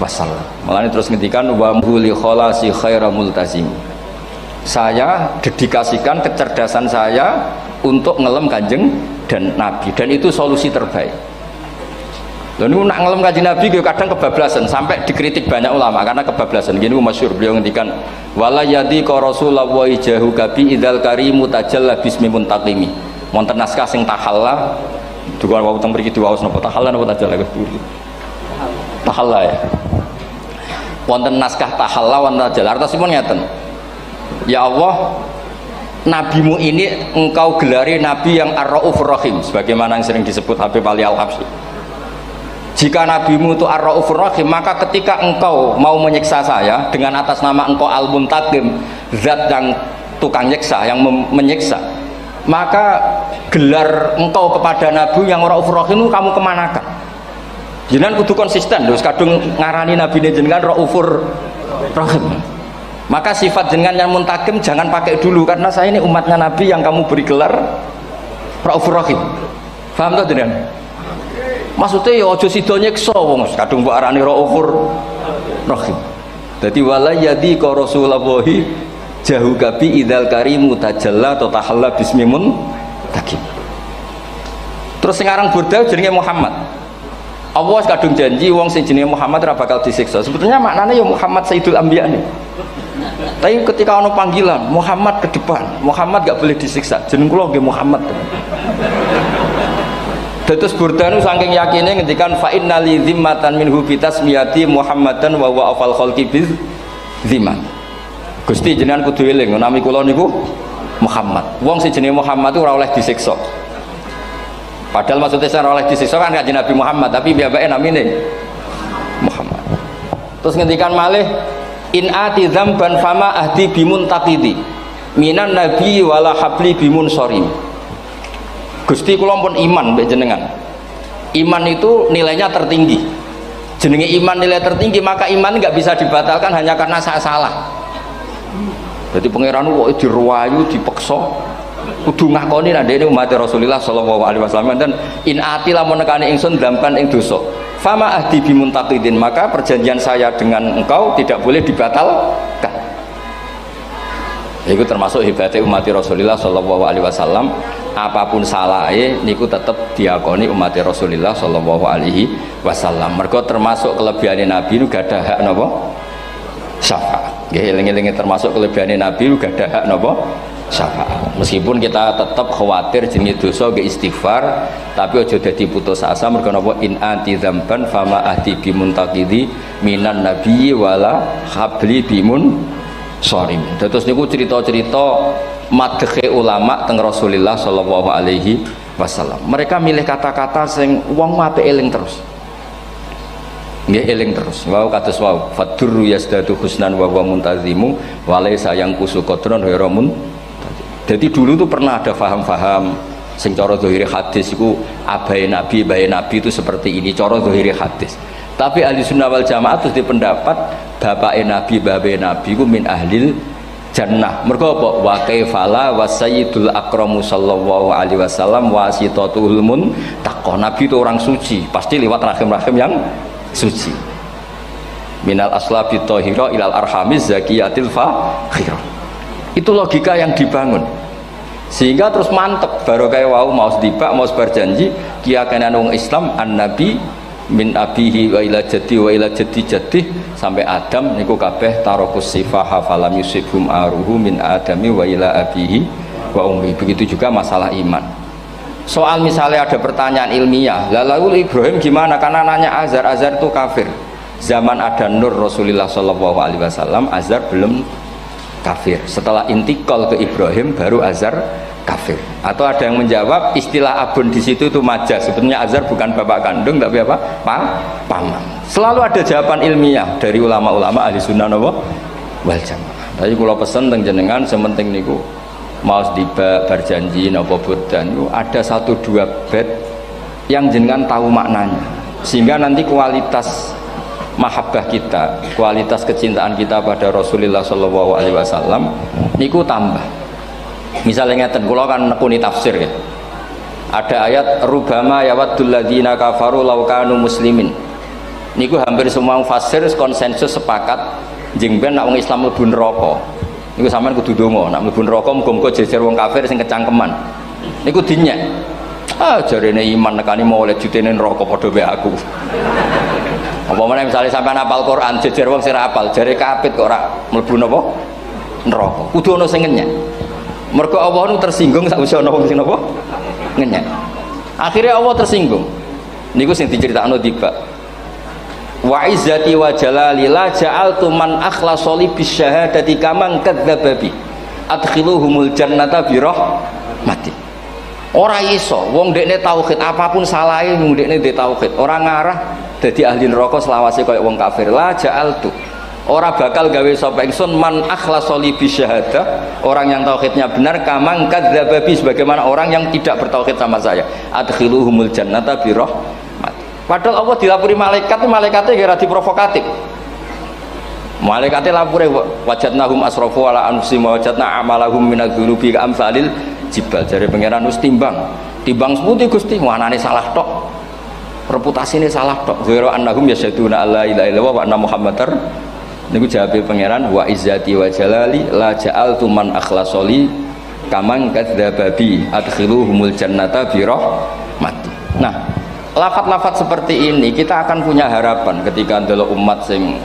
wasallam. Makanya terus ngendikan wa huli kholasi khaira multazim. Saya dedikasikan kecerdasan saya untuk ngelem Kanjeng dan Nabi, dan itu solusi terbaik. Lalu nak ngelem Kanjeng Nabi kadang kebablasan, sampai dikritik banyak ulama karena kebablasan. Gini masyhur beliau ngendikan wala yadi ka rasulullah jahu kabi idzal karimu tajalla bismi muntaqimi. Wonten naskah sing tahalla duka wau teng mriki diwaos napa tahalla napa tajalla tahalla ya. Wonten naskah tahalla wonten tajalla artosipun ngeten. Ya Allah, nabimu ini engkau gelari nabi yang ar-raufur rahim, sebagaimana yang sering disebut Habib Ali Al-Habsyi. Jika nabimu itu ar-raufur rahim, maka ketika engkau mau menyiksa saya dengan atas nama engkau al-muntaqim, zat yang tukang nyiksa, yang menyiksa, maka gelar engkau kepada nabi yang ar-raufur rahim itu kamu kemanakan? Jenengan kudu konsisten, terus kadung ngarani nabi ini jenengan raufur rahim. Maka sifat jenengan yang muntakim jangan pakai dulu, karena saya ini umatnya Nabi yang kamu beri gelar Raufur Rahim. Paham tuh jenengan? Maksudnya ya aja sida nyiksa wong kadung mbok arani Raufur Rahim. Dadi wala yadi ka rasulullahi jahu kabi idzal karimu tajalla ta tahalla bismimun takim. Terus sekarang Burda jenenge Muhammad. Allah kadung janji wong sing jenenge Muhammad ora bakal disiksa. Sebetulnya maknanya ya Muhammad Sayyidul Anbiya nih. Tapi ketika ono panggilan Muhammad ke depan, Muhammad gak boleh disiksa. Jeneng kula nggih Muhammad. Terus Burdanu saking yakinnya ngendikan fa inna li zimmatan minhu bi tasmiyati Muhammadan wa huwa afal khalqi bi zimman. Gusti jenengan kudu eling nami kula niku Muhammad. Wong sing jenenge Muhammad itu ora oleh disiksa. Padahal maksudnya saya ora oleh disiksa kan Kanjeng Nabi Muhammad, tapi biabake namine Muhammad. Terus ngendikan malih in ati dzamban fama ahdi bimun taqidi minan nabi wala habli bimun sorim. Gusti kula pun iman mbek jenengan. Iman itu nilainya tertinggi. Jenenge iman nilai tertinggi, maka iman nggak bisa dibatalkan hanya karena saya salah. Jadi pangeran kok diruwayu dipeksa kudu ngakoni nek dene umat Rasulullah sallallahu alaihi wasallam, dan in ati lamun nekani ingsun dzamban ing dosa fama ahdi bimuntaqidin, maka perjanjian saya dengan engkau tidak boleh dibatalkan. Itu termasuk hebatnya umat Rasulullah sallallahu alaihi wasallam, apapun salahnya niku tetap diakoni umat Rasulullah sallallahu alaihi wasallam. Mergo termasuk kelebihan Nabi itu gak ada hak napa? Syafaat. Nggih eling-elinge termasuk kelebihan Nabi itu gak ada hak napa? syafaat. Meskipun kita tetap khawatir jenenge dosa ge istighfar, tapi aja dadi putus asa mergo napa in anti dzamban fama ahdi bimuntaqidi minan nabiyyi wala habli bimun sorim. Terus niku cerita-cerita madhe ulama teng Rasulullah sallallahu alaihi wasallam. Mereka milih kata-kata sing wong apik eling terus. Nggih eling terus. Wau kados wau fadurru yasdatu husnan wa huwa muntazimu wa laysa yang kusu qadron hiramun. Jadi dulu tuh pernah ada faham-faham sing cara zahiri hadis iku abai nabi itu seperti ini cara zahiri hadis. Tapi ahli sunnah wal jamaah terus dipendapat bapak nabi iku min ahlil jannah. Mergo apa? Wa kaifala wa sayyidul akramu sallallahu alaihi wasallam wasitatul muntaqah. Nabi itu orang suci, pasti lewat rahim-rahim yang suci. Minal aslabi thahira ilal arhamiz zakiyatil fakhirah. Itu logika yang dibangun sehingga terus mantep baru kayak wau mau sedibak mau berjanji kiyakan wong Islam an nabi min abihi wa ila jaddi sampai Adam niku kabeh tarokus sifaha falam yusibhum aruhu min adami wa ila abihi wa ummi. Begitu juga masalah iman. Soal misalnya ada pertanyaan ilmiah, lalu Ibrahim gimana? Karena nanya Azar itu kafir. Zaman ada Nur Rasulullah sallallahu alaihi wasallam Azar belum kafir. Setelah intikal ke Ibrahim baru Azar kafir. Atau ada yang menjawab istilah abun di situ itu majaz. Sebetulnya Azar bukan bapak kandung tapi apa? Paman. Selalu ada jawaban ilmiah dari ulama-ulama ahli sunnah wal jamaah. Tapi kalau pesen teng jenengan sementing niku mau dibak berjanji napa bodan ada 1-2 bait yang jenengan tahu maknanya sehingga nanti kualitas mahabbah kita, kualitas kecintaan kita pada Rasulullah sallallahu alaihi wasallam niku tambah. Misalnya ngeten, kula kan nekuni tafsir ya. Ada ayat rubama yawaddul ladzina kafaru law kanu muslimin. Niku hampir semua mufassir konsensus sepakat jeng ben nek wong Islam mlebu neraka. Niku sampean kudu ndonga, nek mlebu neraka muga-muga jejer wong kafir sing kecangkeman. Niku dinyek. Jarene iman nekani mau oleh jutene neraka padha wae aku. Apa meneh misalnya sampean hafal Quran jejer wong sing hafal jare kapit kok ora mlebu napa neraka. Kudu ana sing ngenyek. Mergo Allah nu tersinggung sak usah ana wong sing napa ngenyek. Akhirnya Allah tersinggung. Niku sing diceritakno tiba. Wa izzati wa jalali la ja'altu man akhlasa li bisyahadati kaman kadzdzaba bi. Adkhiluhumul jannata bi rahmati. Ora iso wong dekne tauhid apapun salahe wong dekne ndek tauhid ora ngarah dadi ahli neraka selawase kaya wong kafir. La ja'altu ora bakal gawe sapa ingsun man akhlasa li bisyahadah orang yang tauhidnya benar kamang kadzdzaba bi sebagaimana orang yang tidak bertauhid sama saya. Adkhiluhumul jannata bi rahmati. Padahal Allah dilapuri malaikat, malaikatnya kira diprovokatif. Malaikatnya lapure wajadnahum asrafu ala anfusihim wajadna amalahum minadz-dzunubi ka'amsalil jibal. Jare pangeran wis timbang seputi Gusti, wanane salah tok. Reputasine salah tok. Ghairu annahum yasyaduna alla ilaha illallah wa anna muhammadar. Niku jawabe pangeran wa izzati wa jalali la ja'altu man akhlasoli kamang kadzdzaba bi adkhiluhumul jannata bi rahmati. Nah, lafat-lafat seperti ini kita akan punya harapan ketika ndelok umat sing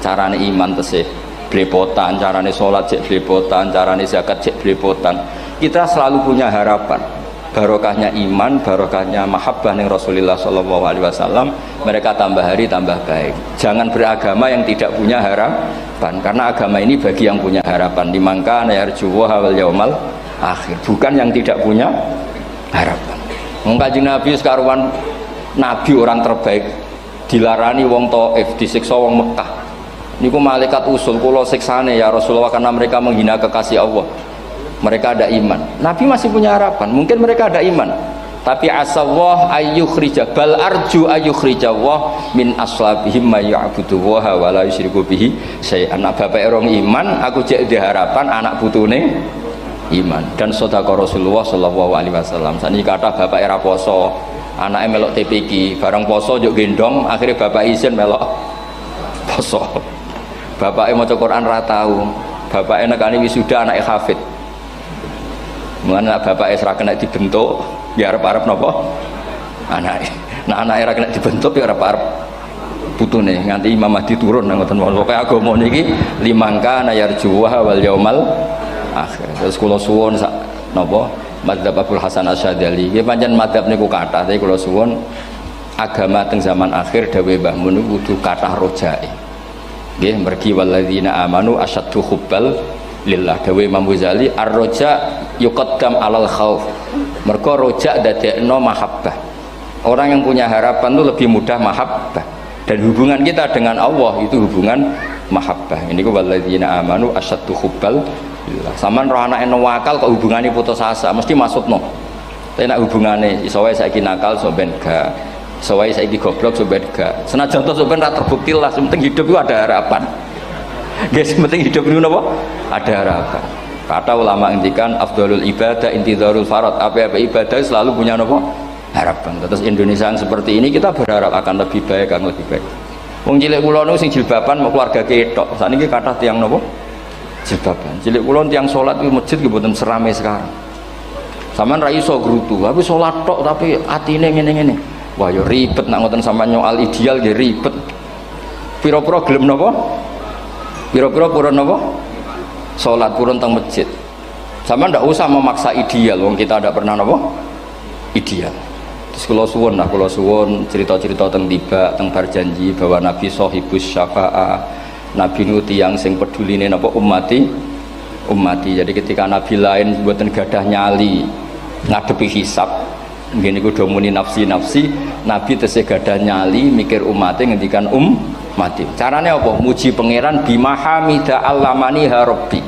carane iman tesih blepotan, carane sholat cek blepotan, carane zakat cek blepotan. Kita selalu punya harapan barokahnya iman, barokahnya mahabbah ning Rasulullah sallallahu alaihi wasallam, mereka tambah hari tambah baik. Jangan beragama yang tidak punya harapan, karena agama ini bagi yang punya harapan. Dimangka yarjuwa wal yaumal akhir, bukan yang tidak punya harapan. Kanjeng Nabi sekaruan nabi orang terbaik dilarani wong Taif, disiksa wong Mekah. Niku malaikat usul kula siksane ya Rasulullah karena mereka menghina kekasih Allah. Mereka ada iman. Nabi masih punya harapan. Mungkin mereka ada iman. Tapi asallah ayyukhrija bal arju ayyukhrijawah min aslabihim may ya'budullaha wa la yusyriku bihi syai'an. Bapak orang iman, aku cek di harapan anak putune iman. Dan sedekah Rasulullah sallallahu alaihi wasallam. Saniki kata bapak era poso, anaknya melok TPQ, bareng poso juk gendong, akhirnya bapak izin melok poso. Bapaknya mau Quran ra tahu, bapaknya nekani wisuda anaknya hafid. Mulane bapaknya ora kena dibentuk, ya arep-arep napa? Anake. Nah anake ora kena dibentuk ya arep-arep putune nganti Imam Mahdi turun nang ngoten. Pokoke agama niki limangka nayarjuwa wal yaumal akhir. Terus kula suwun napa madzhab Abdul Hasan Asyadzali nggih pancen madzhab niku kathah tapi kula suwun agama teng zaman akhir dawuh Mbah Mun kudu kathah rojae. Nggih mergi walladzina amanu asyaddu hubbal lillah dawuh Imam Ghazali ar-roja yuqaddam alal khauf. Mergo roja dadekno mahabbah. Orang yang punya harapan itu lebih mudah mahabbah dan hubungan kita dengan Allah itu hubungan mahabbah. Ini ku walladzina amanu asyaddu hubbal lillah. Saman roh anake wakal kok hubungane putus asa mesti maksudno. Tapi nek hubungane iso wae saiki nakal so ben gak. Iso wae saiki goblok so ben gak. Senajan to so ben ra terbukti lah, penting hidup itu ada harapan. Guys, penting hidup itu napa? Ada harapan. Kata ulama ngendikan afdhalul ibadah intidharul farad. Apa-apa ibadah selalu punya napa? Harapan. Terus Indonesia yang seperti ini kita berharap akan lebih baik, akan lebih baik. Wong cilik kula niku sing jilbaban mau keluarga ketok. Saniki kathah tiyang napa? Jilbaban. Cilik kula tiyang salat di masjid nggih mboten serame sekarang. Sampeyan ra iso grutu, tapi salat tok tapi atine ngene-ngene. Wah ya ribet nak ngoten sampeyan nyoal ideal nggih ribet. Pira-pira gelem napa? Pira-pira purun napa? Salat purun teng masjid. Sampeyan ndak usah memaksa ideal, wong kita ndak pernah napa? Ideal. Terus kula suwun cerita-cerita teng tiba teng berjanji bahwa Nabi sahibus syafa'ah. Nabi nu tiyang sing peduline napa ummati. Jadi ketika Nabi lain mboten gadah nyali ngadepi hisab, nggih niku do muni nafsi, Nabi tesih gadah nyali mikir umate ngendikan mati. Carane apa? Muji pangeran bimahamida allamani ha rabbi.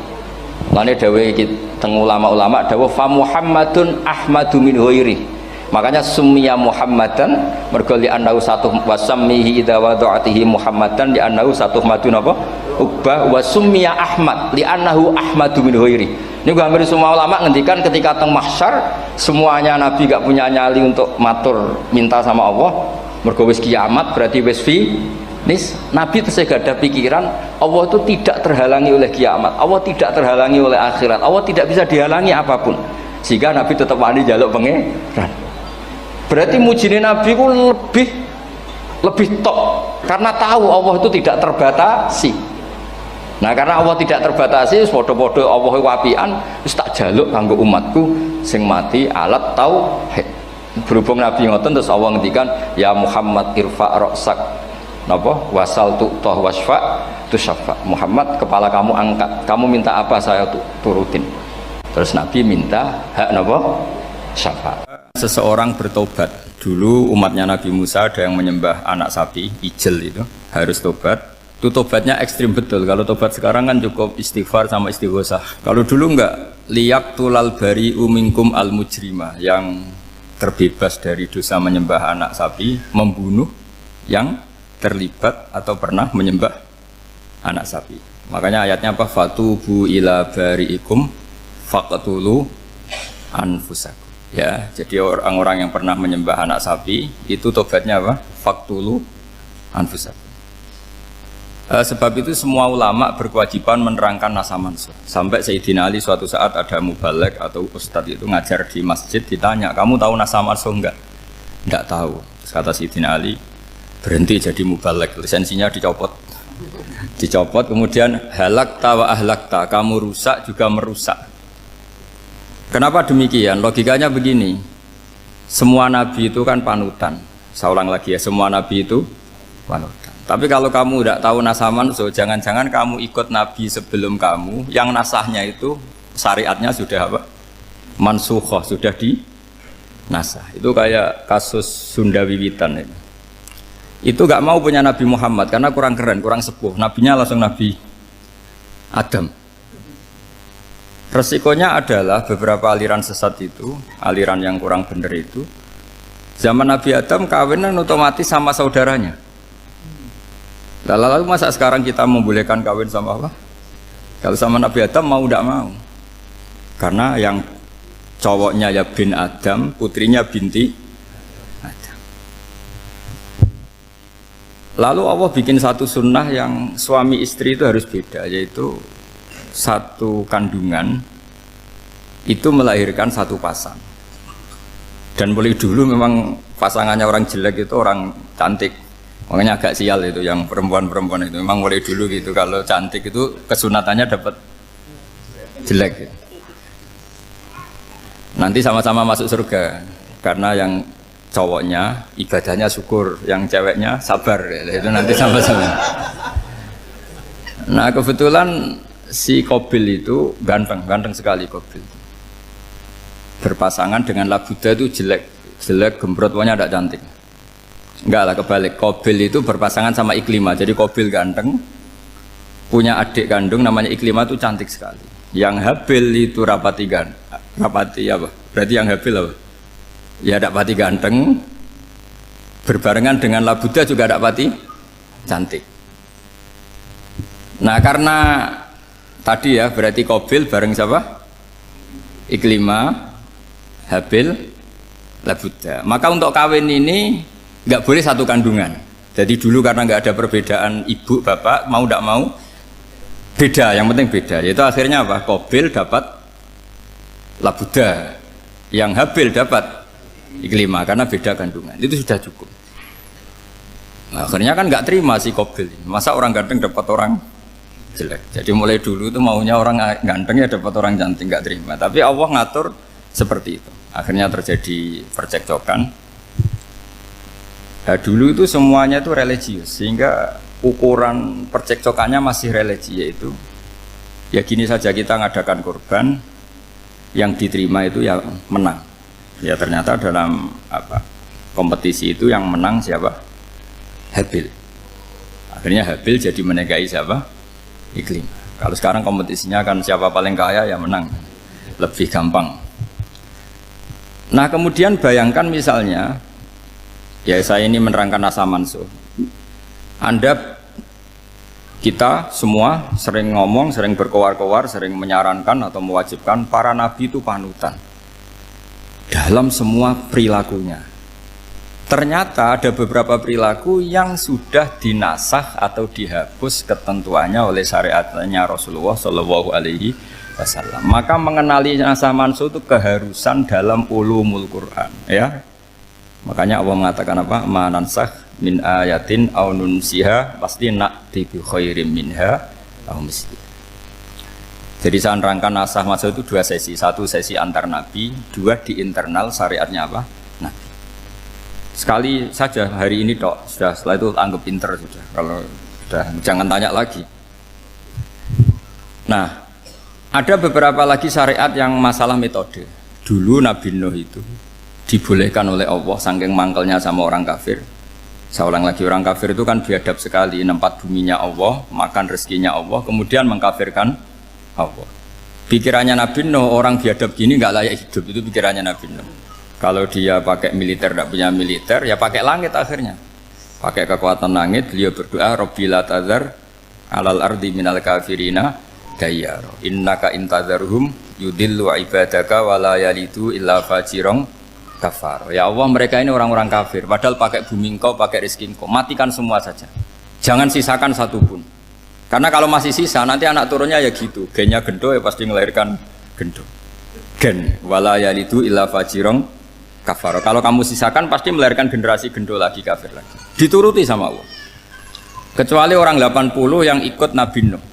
Lane dawuh iki teng ulama-ulama dawuh fa Muhammadun ahmadu min ghairi. Makanya summiya Muhammadan mergo li annahu satu wasammihi idza wada'atihi Muhammadan li annahu satu madun apa? Ubah wa summiya Ahmad li annahu ahmadu min ghairi. Ini hampir semua ulama ngendikan ketika teng mahsyar semuanya Nabi gak punya nyali untuk matur minta sama Allah. Mergo wis kiamat berarti wis finis. Nabi tesih gak ada pikiran Allah itu tidak terhalangi oleh kiamat. Allah tidak terhalangi oleh akhirat. Allah tidak bisa dihalangi apapun. Sehingga Nabi tetap wani njaluk pangeran. Berarti mujine Nabi ku lebih top karena tahu Allah itu tidak terbatasi. Nah karena Allah tidak terbatasi, podo-podo Allah wapian, wis tak jaluk kanggo umatku sing mati alat tauhid. Berhubung Nabi ngoten terus Allah ngendikan ya Muhammad irfa ra'sak napa wasal tu'tah wasfa tusaffa. Muhammad kepala kamu angkat, kamu minta apa saya turutin. Terus Nabi minta hak napa syafaat. Seseorang bertobat. Dulu umatnya Nabi Musa ada yang menyembah anak sapi, ijel itu, harus tobat. Itu tobatnya ekstrim betul. Kalau tobat sekarang kan cukup istighfar sama istighosah. Kalau dulu enggak, liyak tulal bari umingkum al mujrima, yang terbebas dari dosa menyembah anak sapi, membunuh yang terlibat atau pernah menyembah anak sapi. Makanya ayatnya apa? Fatubu ila bariikum faqtulu anfusakum. Ya, jadi orang-orang yang pernah menyembah anak sapi itu tobatnya apa? Faqtulu anfusakum. Sebab itu semua ulama berkewajiban menerangkan nasa mansuh. Sampai Sayyidina Ali suatu saat ada mubalek atau ustadz itu ngajar di masjid, ditanya, kamu tahu nasa mansuh enggak? Enggak tahu. Terus kata Sayyidina Ali, berhenti jadi mubalek, lisensinya dicopot. Dicopot, kemudian halakta wa ahlakta, kamu rusak juga merusak. Kenapa demikian? Logikanya begini, semua nabi itu kan panutan. Saya ulang lagi ya, semua nabi itu panutan. Tapi kalau kamu tidak tahu nasaman, so jangan-jangan kamu ikut nabi sebelum kamu, yang nasahnya itu syariatnya sudah apa? Mansukhoh, sudah di nasah. Itu kayak kasus Sunda Wiwitan itu. Itu gak mau punya Nabi Muhammad karena kurang keren, kurang sepuh. Nabinya langsung Nabi Adam. Resikonya adalah beberapa aliran sesat itu, aliran yang kurang benar itu, zaman Nabi Adam kawinan otomatis sama saudaranya. Lalu masa sekarang kita membolehkan kawin sama apa? Kalau sama Nabi Adam mau tidak mau, karena yang cowoknya ya bin Adam, putrinya binti Adam. Lalu Allah bikin satu sunnah yang suami istri itu harus beda, yaitu satu kandungan itu melahirkan satu pasang. Dan mulai dulu memang pasangannya orang jelek itu orang cantik, makanya agak sial itu yang perempuan-perempuan itu memang mulai dulu gitu, kalau cantik itu kesunatannya dapat jelek gitu. Nanti sama-sama masuk surga karena yang cowoknya ibadahnya syukur, yang ceweknya sabar, itu nanti sama-sama. Nah kebetulan si Qabil itu ganteng sekali Qabil. Berpasangan dengan Labuda itu jelek gembrot, pokoknya tidak cantik. Enggak lah, kebalik. Qabil itu berpasangan sama Iklimah. Jadi Qabil ganteng, punya adik kandung namanya Iklimah itu cantik sekali. Yang Habil itu rapati apa? Berarti yang Habil apa? Ya rapati ganteng, berbarengan dengan Labuda juga rapati cantik. Nah karena tadi ya berarti Qabil bareng siapa? Iklimah, Habil, Labuda. Maka untuk kawin ini nggak boleh satu kandungan. Jadi dulu karena nggak ada perbedaan ibu bapak, mau tidak mau beda, yang penting beda. Yaitu akhirnya apa? Qabil dapat Labuda, yang Habil dapat Iklimah karena beda kandungan. Itu sudah cukup. Nah, akhirnya kan nggak terima si Qabil. Masa orang ganteng dapat orang jelek. Jadi mulai dulu itu maunya orang ganteng ya dapat orang cantik, nggak terima. Tapi Allah ngatur seperti itu. Akhirnya terjadi percekcokan. Nah, dulu itu semuanya itu religius, sehingga ukuran percekcokannya masih religi, yaitu ya gini saja, kita ngadakan kurban, yang diterima itu ya menang. Ya ternyata dalam kompetisi itu yang menang siapa? Habil. Akhirnya Habil jadi menikahi siapa? Iklim. Kalau sekarang kompetisinya kan siapa paling kaya ya menang, lebih gampang. Nah kemudian bayangkan misalnya, ya saya ini menerangkan asa mansuh. Kita semua sering ngomong, sering berkoar-koar, sering menyarankan atau mewajibkan para nabi itu panutan dalam semua perilakunya. Ternyata ada beberapa perilaku yang sudah dinasakh atau dihapus ketentuannya oleh syariatnya Rasulullah Shallallahu Alaihi Wasallam. Maka mengenali asa mansuh itu keharusan dalam ulumul Quran, ya. Makanya Allah mengatakan apa? Manansakh min ayatin aw nunsiha pasti na'ti bi khairim minha aw misliha. Jadi saya nerangkan nasakh mansuh itu dua sesi. Satu sesi antar nabi, dua di internal syariatnya apa? Nabi. Sekali saja hari ini tok, sudah, setelah itu anggap pinter sudah. Kalau sudah jangan tanya lagi. Nah, ada beberapa lagi syariat yang masalah metode. Dulu Nabi Nuh itu dibolehkan oleh Allah saking mangkelnya sama orang kafir. Saya ulang lagi, orang kafir itu kan biadab sekali, nempat buminya Allah, makan rezekinya Allah, kemudian mengkafirkan Allah. Pikirannya Nabi Nuh, orang biadab gini nggak layak hidup, itu pikirannya Nabi Nuh. Kalau dia pakai militer, tidak punya militer, ya pakai langit akhirnya. Pakai kekuatan langit, beliau berdoa, Rabbi la tazar alal ardi minal kafirina dayyar. Innaka intazarhum yudillu ibadaka wala yalidu illa fajirong kafar. Ya Allah, mereka ini orang-orang kafir, padahal pakai bumi engkau, pakai rezeki engkau, matikan semua saja, jangan sisakan satupun. Karena kalau masih sisa nanti anak turunnya ya gitu, gennya gendo ya pasti melahirkan gendo, gen wala yalidu illa fajirong kafar. Kalau kamu sisakan pasti melahirkan generasi gendo lagi, kafir lagi. Dituruti sama Allah. Kecuali orang 80 yang ikut Nabi Nuh.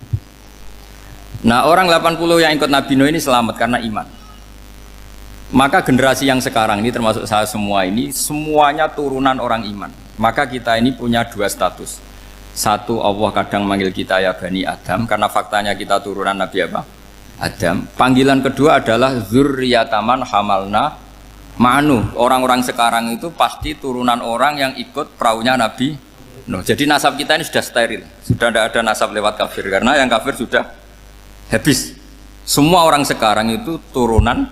Nah orang 80 yang ikut Nabi Nuh ini selamat karena iman. Maka generasi yang sekarang ini termasuk saya semua ini semuanya turunan orang iman. Maka kita ini punya dua status. Satu, Allah kadang manggil kita ya Bani Adam karena faktanya kita turunan Nabi apa? Adam. Panggilan kedua adalah Zurriyataman hamalna ma'anu. Orang-orang sekarang itu pasti turunan orang yang ikut perahunya Nabi Nuh. Jadi nasab kita ini sudah steril. Sudah tidak ada nasab lewat kafir karena yang kafir sudah habis. Semua orang sekarang itu turunan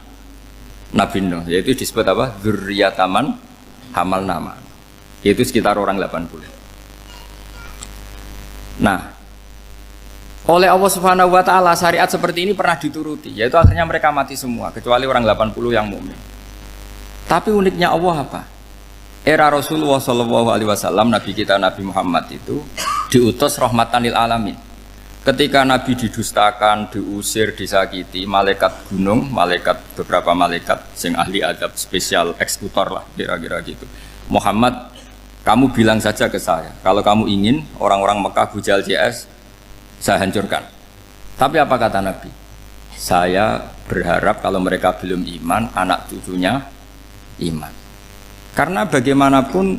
Nabi Nuh, yaitu disebut apa? Dzurriyyataman hamal nama, yaitu sekitar orang 80. Nah, oleh Allah Subhanahu wa Ta'ala syariat seperti ini pernah dituruti, yaitu akhirnya mereka mati semua kecuali orang 80 yang mukmin. Tapi uniknya Allah apa? Era Rasulullah Shallallahu Alaihi Wasallam, Nabi kita Nabi Muhammad itu diutus rahmatan lil alamin. Ketika Nabi didustakan, diusir, disakiti, malaikat gunung, beberapa malaikat yang ahli adab spesial eksekutor lah kira-kira gitu. Muhammad, kamu bilang saja ke saya, kalau kamu ingin orang-orang Mekah bujal CS, saya hancurkan. Tapi apa kata Nabi? saya berharap kalau mereka belum iman, anak cucunya iman. Karena bagaimanapun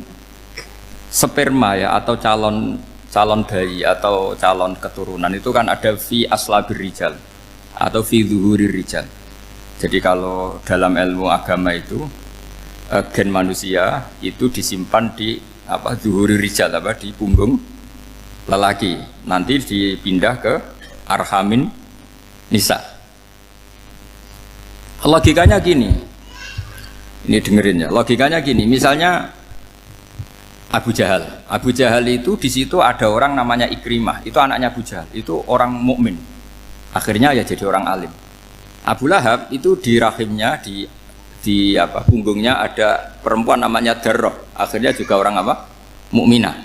sperma ya atau calon bayi atau calon keturunan itu kan ada fi aslabir rijal atau fi zuhurir rijal. Jadi kalau dalam ilmu agama itu gen manusia itu disimpan di zuhurir rijal di punggung lelaki. Nanti dipindah ke arhamin nisa. Logikanya gini. Ini dengerin ya. Logikanya gini, misalnya Abu Jahal. Abu Jahal itu di situ ada orang namanya Ikrimah. Itu anaknya Abu Jahal. Itu orang mukmin. Akhirnya ya jadi orang alim. Abu Lahab itu di rahimnya di punggungnya ada perempuan namanya Darroh. Akhirnya juga orang mukminah.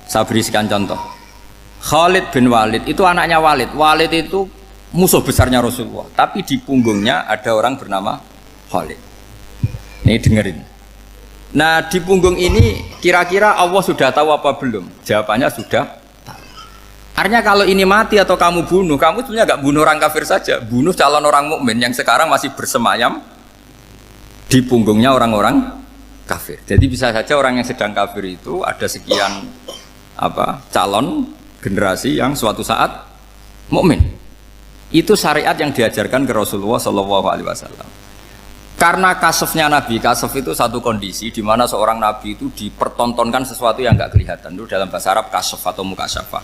Saya berikan contoh. Khalid bin Walid itu anaknya Walid. Walid itu musuh besarnya Rasulullah. Tapi di punggungnya ada orang bernama Khalid. Ini dengerin. Nah di punggung ini kira-kira Allah sudah tahu apa belum? Jawabannya sudah tahu. Artinya kalau ini mati atau kamu bunuh, kamu sebenarnya nggak bunuh orang kafir saja, bunuh calon orang mukmin yang sekarang masih bersemayam di punggungnya orang-orang kafir. Jadi bisa saja orang yang sedang kafir itu ada sekian calon generasi yang suatu saat mukmin. Itu syariat yang diajarkan ke Rasulullah SAW. Karena kasofnya Nabi, kasof itu satu kondisi di mana seorang Nabi itu dipertontonkan sesuatu yang nggak kelihatan. Itu dalam bahasa Arab kasof atau mukasyafah.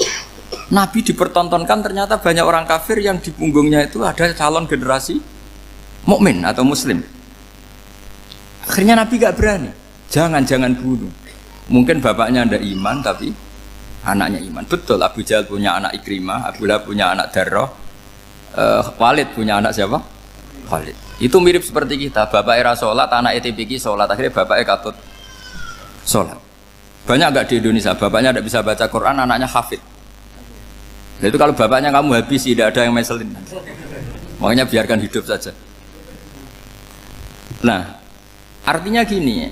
Nabi dipertontonkan ternyata banyak orang kafir yang di punggungnya itu ada calon generasi mukmin atau muslim. Akhirnya Nabi nggak berani. Jangan bunuh. Mungkin bapaknya ada iman tapi anaknya iman. Betul, Abu Jahal punya anak Ikrimah, Abu Lahab punya anak Darroh, Walid punya anak siapa? Khalid. Itu mirip seperti kita, bapak era sholat, anak ETPK sholat, akhirnya bapak katut sholat. Banyak nggak di Indonesia, bapaknya tidak bisa baca Quran, anaknya hafid. Nah, itu kalau bapaknya kamu habis, tidak ada yang meselin. Makanya biarkan hidup saja. Nah, artinya gini,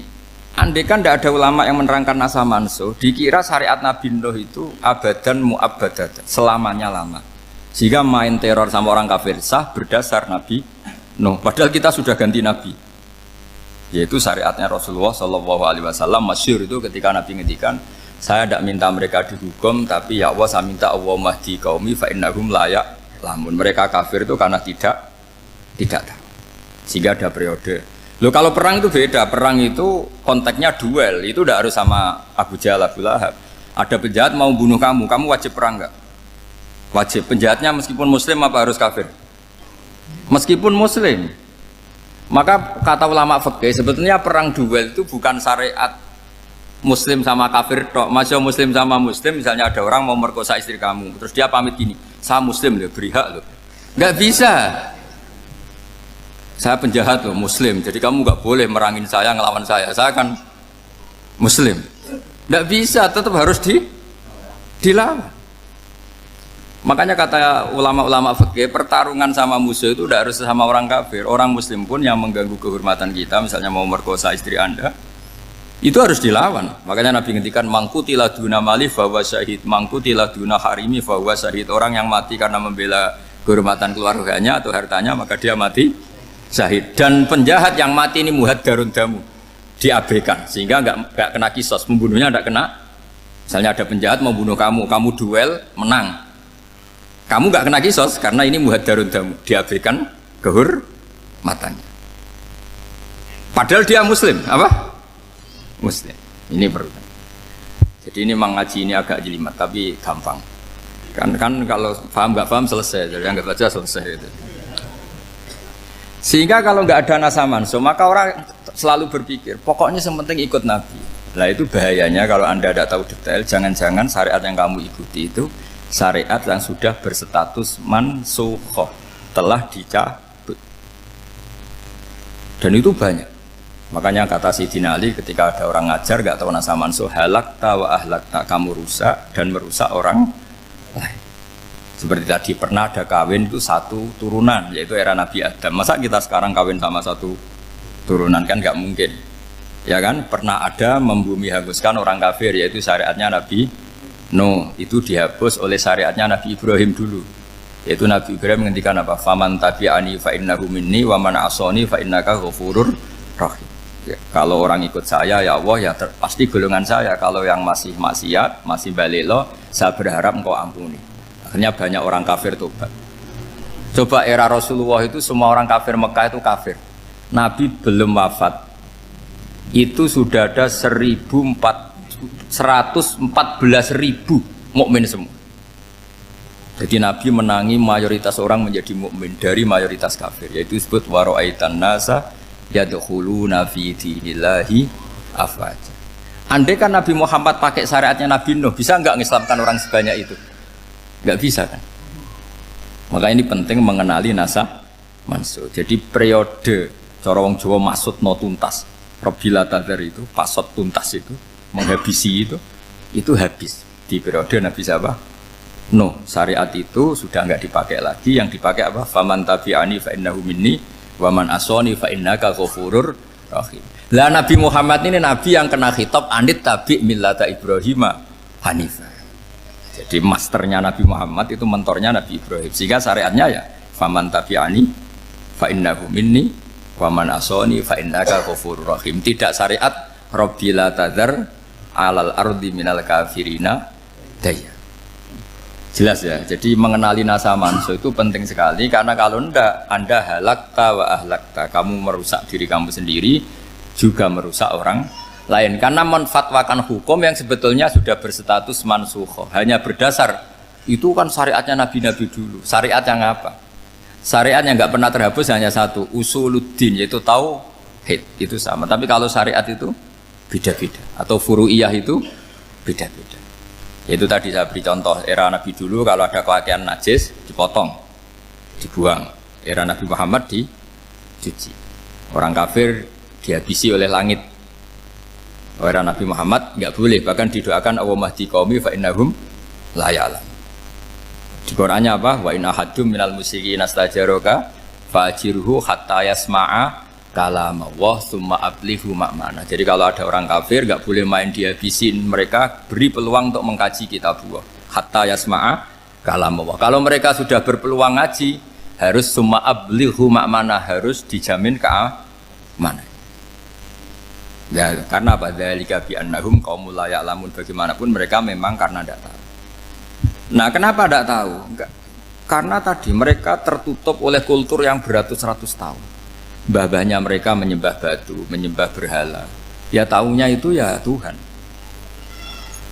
andai kan tidak ada ulama yang menerangkan nasa mansuh, dikira syariat Nabi Nuh itu abadan mu'abbadat, selamanya lama. Sehingga main teror sama orang kafir sah berdasar Nabi Nuh. Padahal kita sudah ganti Nabi. Yaitu syariatnya Rasulullah SAW masyhur itu ketika Nabi ngendikan, saya tidak minta mereka dihukum, tapi ya Allah saya minta Allah mahdi qaumi fa innahum la ya'lamun. Mereka kafir itu karena tidak tahu. Sehingga ada periode. Loh kalau perang itu beda, perang itu konteksnya duel, itu tidak harus sama Abu Jahal, Abu Lahab. Ada penjahat mau bunuh kamu wajib perang enggak? Wajib. Penjahatnya meskipun muslim apa harus kafir? Meskipun muslim. Maka kata ulama fikih sebetulnya perang duel itu bukan syariat muslim sama kafir tok. Masya muslim sama muslim, misalnya ada orang mau merkosa istri kamu, terus dia pamit gini, saya muslim loh, beri hak loh. Nggak bisa. Saya penjahat loh, muslim, jadi kamu nggak boleh merangin saya, ngelawan saya kan muslim. Nggak bisa, tetap harus dilawan. Makanya kata ulama-ulama fikih, pertarungan sama musuh itu tidak harus sama orang kafir. Orang muslim pun yang mengganggu kehormatan kita, misalnya mau merkosa istri Anda, itu harus dilawan. Makanya Nabi ngendikan mangkutilah duna mali fahuwa syahid, mangkutilah duna harimi fahuwa syahid. Orang yang mati karena membela kehormatan keluarganya atau hartanya, maka dia mati syahid. Dan penjahat yang mati ini muhaddarun damu, diabaikan sehingga nggak kena kisos, membunuhnya nggak kena. Misalnya ada penjahat mau bunuh kamu duel menang, kamu nggak kena kisos karena ini muhaddarun damu, diabaikan kehormatannya. Padahal dia muslim, apa? Muslim. Ini perlu. Jadi ini mengaji ini agak jelimet tapi gampang. Kan kalau paham nggak paham selesai, jadi nggak baca selesai itu. Sehingga kalau nggak ada nasaman, maka orang selalu berpikir, pokoknya yang penting ikut Nabi. Nah itu bahayanya kalau Anda tidak tahu detail, jangan-jangan syariat yang kamu ikuti itu syariat yang sudah berstatus mansukhoh, telah dicabut. Dan itu banyak. Makanya kata Sayyidina Ali ketika ada orang ngajar gak tahu nasa mansuh, halakta wa ahlakta, kamu rusak dan merusak orang lain. Seperti tadi pernah ada kawin itu satu turunan, yaitu era Nabi Adam. Masa kita sekarang kawin sama satu turunan, kan gak mungkin. Ya kan, pernah ada membumi hanguskan orang kafir, yaitu syariatnya Nabi Nuh, itu dihapus oleh syariatnya Nabi Ibrahim dulu, Yaitu Nabi Ibrahim menghentikan apa? Faman tabi'ani fa innahu minni wa man asani fa innaka ghafurur rahim. Ya, kalau orang ikut saya ya Allah ya pasti golongan saya. Kalau yang masih maksiat, masih balelo, saya berharap engkau ampuni. Akhirnya banyak orang kafir tobat. Coba era Rasulullah itu semua orang kafir Mekah itu kafir. Nabi belum wafat. Itu sudah ada 114.000 mukmin semua. Jadi Nabi menangi mayoritas orang menjadi mukmin dari mayoritas kafir, yaitu disebut wara'aitan nasa yadkhuluna fi dinillahi afwaja. Andai kan Nabi Muhammad pakai syariatnya Nabi Nuh, bisa enggak ngislamkan orang sebanyak itu? Enggak bisa kan? Maka ini penting mengenali nasah mansukh. Jadi periode cara wong Jawa maksud no tuntas. Robila tadar itu, pasot tuntas itu, menghabisi itu habis di periode Nabi siapa? No, syariat itu sudah enggak dipakai lagi. Yang dipakai apa? Faman tabi'ani fa innahu minni wa man asani fa innaka ghafurur rahim. Lah Nabi Muhammad ini nabi yang kena khitab anit tabi' millata Ibrahim hanifah. Jadi masternya Nabi Muhammad itu mentornya Nabi Ibrahim. Sehingga syariatnya ya faman tabi'ani fa innahu minni wa man asani fa innaka ghafurur rahim. Tidak syariat Rabbila tadzar alal ardi minal kafirina daya. Jelas ya, jadi mengenali nasa mansukh itu penting sekali. Karena kalau tidak, Anda halakta wa ahlakta, kamu merusak diri kamu sendiri, juga merusak orang lain. Karena menfatwakan hukum yang sebetulnya sudah berstatus mansukh, hanya berdasar, itu kan syariatnya nabi-nabi dulu. Syariat yang apa? Syariat yang nggak pernah terhapus hanya satu, usuluddin, yaitu tauhid, itu sama. Tapi kalau syariat itu beda-beda, atau furu'iyah itu beda-beda. Itu tadi saya beri contoh, era Nabi dulu kalau ada pakaian najis dipotong, dibuang. Era Nabi Muhammad dicuci. Orang kafir dihabisi oleh langit. Era Nabi Muhammad nggak boleh, bahkan didoakan Allahumma hdi qaumi fa innahum la ya'lam. Di Qur'annya apa? Wa in ahadum minal musyrikin astajaraka fa'jirhu hatta yasma'a kalam Allah summa ablihu makmana. Jadi kalau ada orang kafir nggak boleh main dihabisin, mereka beri peluang untuk mengkaji kitab Allah hatta yasma'a kalam Allah. Kalau mereka sudah berpeluang ngaji, harus summa ablihu makmana, harus dijamin keamanan. Ya, karena apa? Dzalika bi annahum qaumul la ya'lamun. Bagaimanapun mereka memang karena tidak tahu. Nah, kenapa tidak tahu? Enggak. Karena tadi mereka tertutup oleh kultur yang beratus-ratus tahun. Mbah-mbahnya mereka menyembah batu, menyembah berhala. Ya tahunya itu ya Tuhan.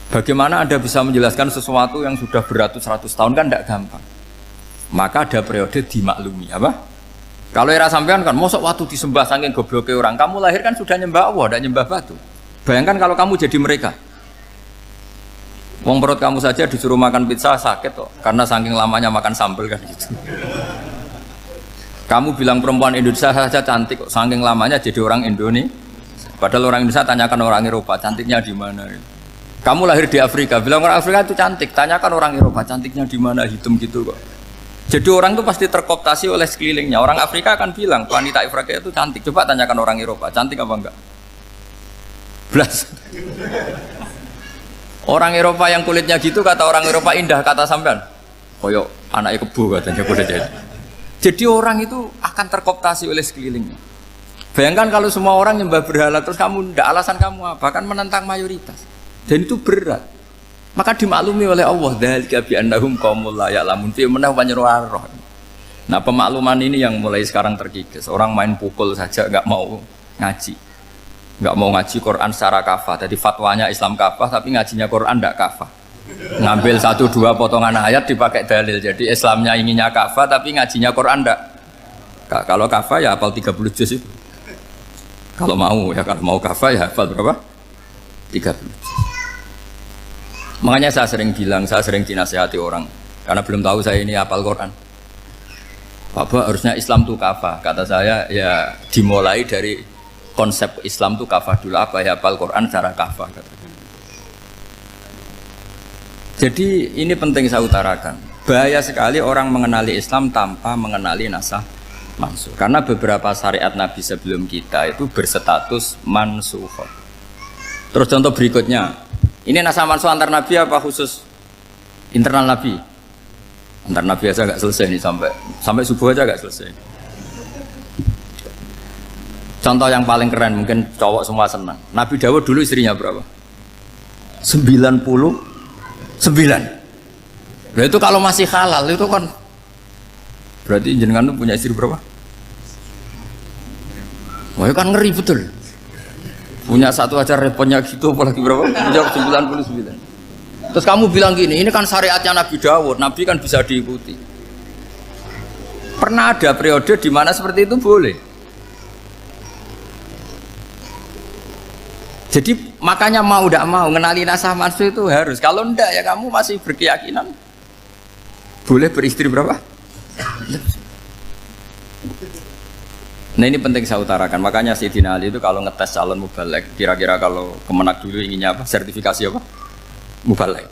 Bagaimana Anda bisa menjelaskan sesuatu yang sudah beratus-ratus tahun, kan tidak gampang. Maka ada periode dimaklumi, apa? Kalau era sampean kan, mosok waktu disembah saking gobloknya orang, kamu lahir kan sudah nyembah Allah, tidak nyembah batu. Bayangkan kalau kamu jadi mereka. Wong perut kamu saja disuruh makan pizza sakit kok, karena saking lamanya makan sambal kan gitu. Kamu bilang perempuan Indonesia saja cantik kok, saking lamanya jadi orang Indonesia. Padahal orang Indonesia tanyakan orang Eropa, cantiknya di mana? Kamu lahir di Afrika, bilang orang Afrika itu cantik, tanyakan orang Eropa, cantiknya di mana? Hitam gitu kok. Jadi orang itu pasti terkooptasi oleh sekelilingnya. Orang Afrika akan bilang wanita Afrika itu cantik. Coba tanyakan orang Eropa, cantik apa enggak? Belas. Orang Eropa yang kulitnya gitu kata orang Eropa indah, kata sampean. Koyok anaknya kebo katanya boleh jadi. Jadi orang itu akan terkooptasi oleh sekelilingnya. Bayangkan kalau semua orang nyembah berhala terus kamu ndak, alasan kamu apa? Kan menentang mayoritas. Dan itu berat. Maka dimaklumi oleh Allah, dzalika bi annahum qaumul la ya'lamun fi manah roh. Nah, pemakluman ini yang mulai sekarang terkikis. Orang main pukul saja enggak mau ngaji. Enggak mau ngaji Quran secara kafah. Jadi fatwanya Islam kafah tapi ngajinya Quran enggak kafah. Ngambil 1-2 potongan ayat dipakai dalil. Jadi Islamnya inginnya kafah tapi ngajinya Quran enggak. Kalau kafah ya hafal 30 juz itu. Kalau mau ya, kalau mau kafah ya hafal berapa? 30 juz. Makanya saya sering bilang, saya sering dinasihati orang karena belum tahu saya ini hafal Quran. Bapak harusnya Islam itu kafah. Kata saya ya dimulai dari konsep Islam itu kafah dulu. Apa ya hafal Quran secara kafah. Jadi ini penting saya utarakan. Bahaya sekali orang mengenali Islam tanpa mengenali nasah mansukh. Karena beberapa syariat Nabi sebelum kita itu berstatus mansukh. Terus contoh berikutnya, ini nasah mansukh antar Nabi apa khusus internal Nabi? Ntar Nabi aja gak selesai nih sampai subuh aja gak selesai. Contoh yang paling keren mungkin cowok semua senang. Nabi Dawud dulu istrinya berapa? 99. Nah itu kalau masih halal itu kan berarti jenengan tuh punya istri berapa? Wah kan ngeri betul. Punya satu aja repotnya gitu apalagi berapa? Punya 99. Terus kamu bilang gini, ini kan syariatnya Nabi Dawud, Nabi kan bisa diikuti. Pernah ada periode di mana seperti itu boleh. Jadi makanya mau tidak mau mengenali nasah mansuh itu harus. Kalau ndak ya kamu masih berkeyakinan boleh beristri berapa? Nah ini penting saya utarakan. Makanya Sayyidina Ali itu kalau ngetes calon mubalek, kira-kira kalau Kemenak dulu inginnya apa? Sertifikasi apa? Mubalek.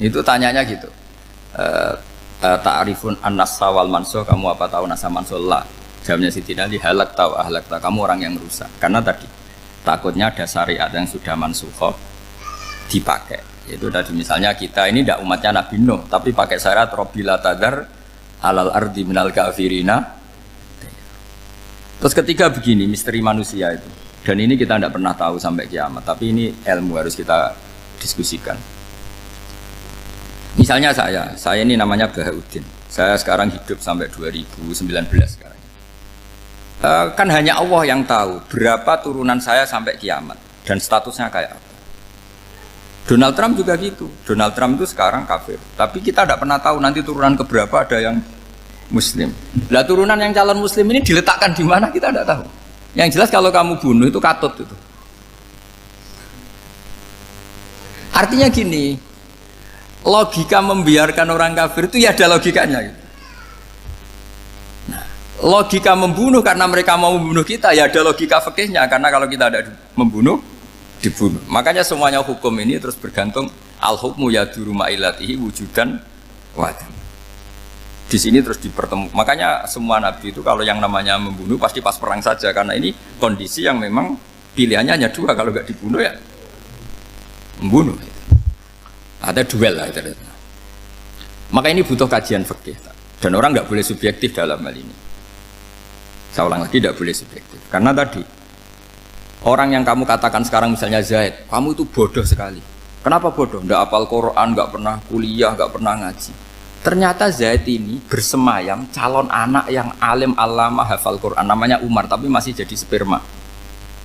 Itu tanyanya gitu. Ta'rifun an-nassa wal mansuh, kamu apa tahu nasa mansuh lah? Jawabnya Sayyidina Ali, halak tahu ahlak tahu, kamu orang yang rusak. Karena tadi takutnya ada syariat yang sudah mansukhah dipakai. Itu tadi misalnya kita ini tidak umatnya Nabi Nuh, tapi pakai syariat Robbila tadar alal ardi minal kafirina. Terus ketiga begini, misteri manusia itu. Dan ini kita tidak pernah tahu sampai kiamat, tapi ini ilmu harus kita diskusikan. Misalnya saya ini namanya Bahauddin. Saya sekarang hidup sampai 2019 sekarang. Kan hanya Allah yang tahu berapa turunan saya sampai kiamat dan statusnya kayak apa. Donald Trump juga gitu. Donald Trump itu sekarang kafir, tapi kita tidak pernah tahu nanti turunan keberapa ada yang Muslim. Lah turunan yang calon Muslim ini diletakkan di mana kita tidak tahu. Yang jelas kalau kamu bunuh itu katut itu. Artinya gini, logika membiarkan orang kafir itu ya ada logikanya. Gitu. Logika membunuh karena mereka mau membunuh kita ya ada logika fikihnya, karena kalau kita ada membunuh dibunuh. Makanya semuanya hukum ini terus bergantung al-hukmu yaduru ma'ilatihi wujudan wadam. Di sini terus dipertemukan. Makanya semua nabi itu kalau yang namanya membunuh pasti pas perang saja, karena ini kondisi yang memang pilihannya hanya dua, kalau nggak dibunuh ya membunuh. Ada duel lah itu. Maka ini butuh kajian fikih dan orang nggak boleh subjektif dalam hal ini. Saya ulang lagi, tidak boleh subjektif. Karena tadi orang yang kamu katakan sekarang misalnya Zaid, kamu itu bodoh sekali. Kenapa bodoh? Nggak hafal Quran, nggak pernah kuliah, nggak pernah ngaji. Ternyata Zaid ini bersemayam calon anak yang alim alama hafal Quran, namanya Umar, tapi masih jadi sperma.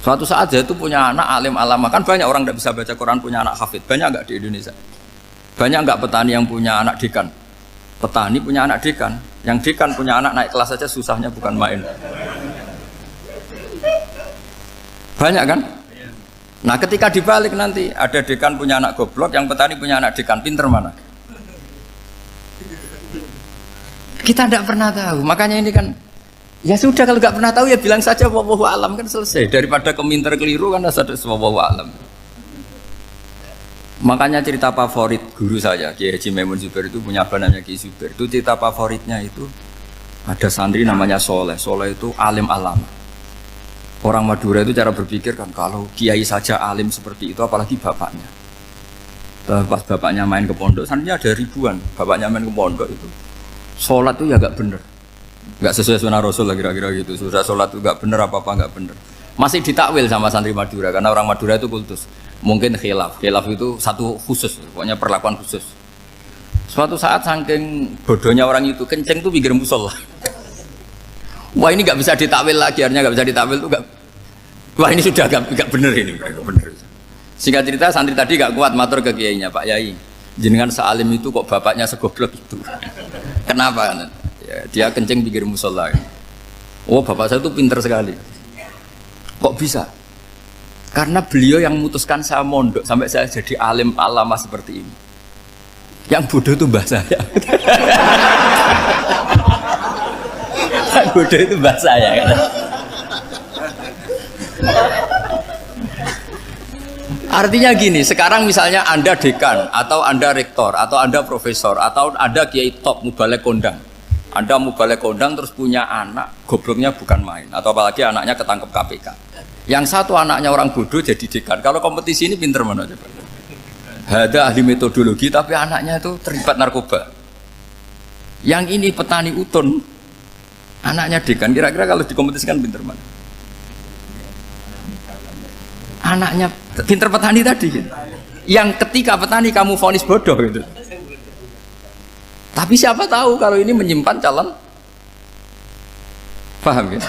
Suatu saat Zaid itu punya anak alim alama. Kan banyak orang nggak bisa baca Quran punya anak hafid. Banyak nggak di Indonesia? Banyak nggak petani yang punya anak dekan? Petani punya anak dekan. Yang dekan punya anak naik kelas saja susahnya bukan main. Banyak kan? Nah ketika dibalik nanti ada dekan punya anak goblok, yang petani punya anak dekan, pinter mana? Kita tidak pernah tahu. Makanya ini kan ya sudah, kalau nggak pernah tahu ya bilang saja wallahu alam, kan selesai. Daripada keminter keliru kan ada wallahu alam. Makanya cerita favorit guru saya Kiai Haji Maimun Zubair itu punya apa namanya Kiai Zubair. Itu cerita favoritnya itu ada santri namanya Soleh. Soleh itu alim alama. Orang Madura itu cara berpikir kan kalau kiai saja alim seperti itu, apalagi bapaknya. Pas bapaknya main ke pondok, santrinya ada ribuan. Bapaknya main ke pondok itu sholat itu ya gak bener, gak sesuai sunnah Rasul lah kira-kira gitu. Sudah sholat itu gak bener, apa-apa gak bener. Masih ditakwil sama santri Madura, karena orang Madura itu kultus. Mungkin khilaf itu satu khusus, pokoknya perlakuan khusus. Suatu saat saking bodohnya orang itu, kenceng tuh pinggir musola. Wah ini gak bisa ditakwil lagi, akhirnya gak bisa ditakwil tuh gak. Wah ini sudah gak bener ini, gak bener. Singkat cerita santri tadi gak kuat matur ke kiainya, Pak Yai, jenengan sealim itu kok bapaknya segoblok itu. Kenapa? Ya, dia kenceng pinggir musola. Oh bapak saya tuh pinter sekali. Kok bisa? Karena beliau yang memutuskan saya mondok sampai saya jadi alim alama seperti ini. Yang bodoh itu mbah saya. Yang bodoh itu mbah saya kan. Artinya gini, sekarang misalnya Anda dekan, atau Anda rektor, atau Anda profesor, atau Anda kiai top mubalek kondang. Anda mubalek kondang terus punya anak, gobloknya bukan main, atau apalagi anaknya ketangkep KPK. Yang satu anaknya orang bodoh jadi dekan. Kalau kompetisi ini pinter mana coba? Ada ahli metodologi tapi anaknya itu terlibat narkoba. Yang ini petani utun, anaknya dekan. Kira-kira kalau dikompetisikan pinter mana? Anaknya pinter petani tadi. Gitu. Yang ketika petani kamu vonis bodoh gitu. Tapi siapa tahu kalau ini menyimpan calon. Paham ya?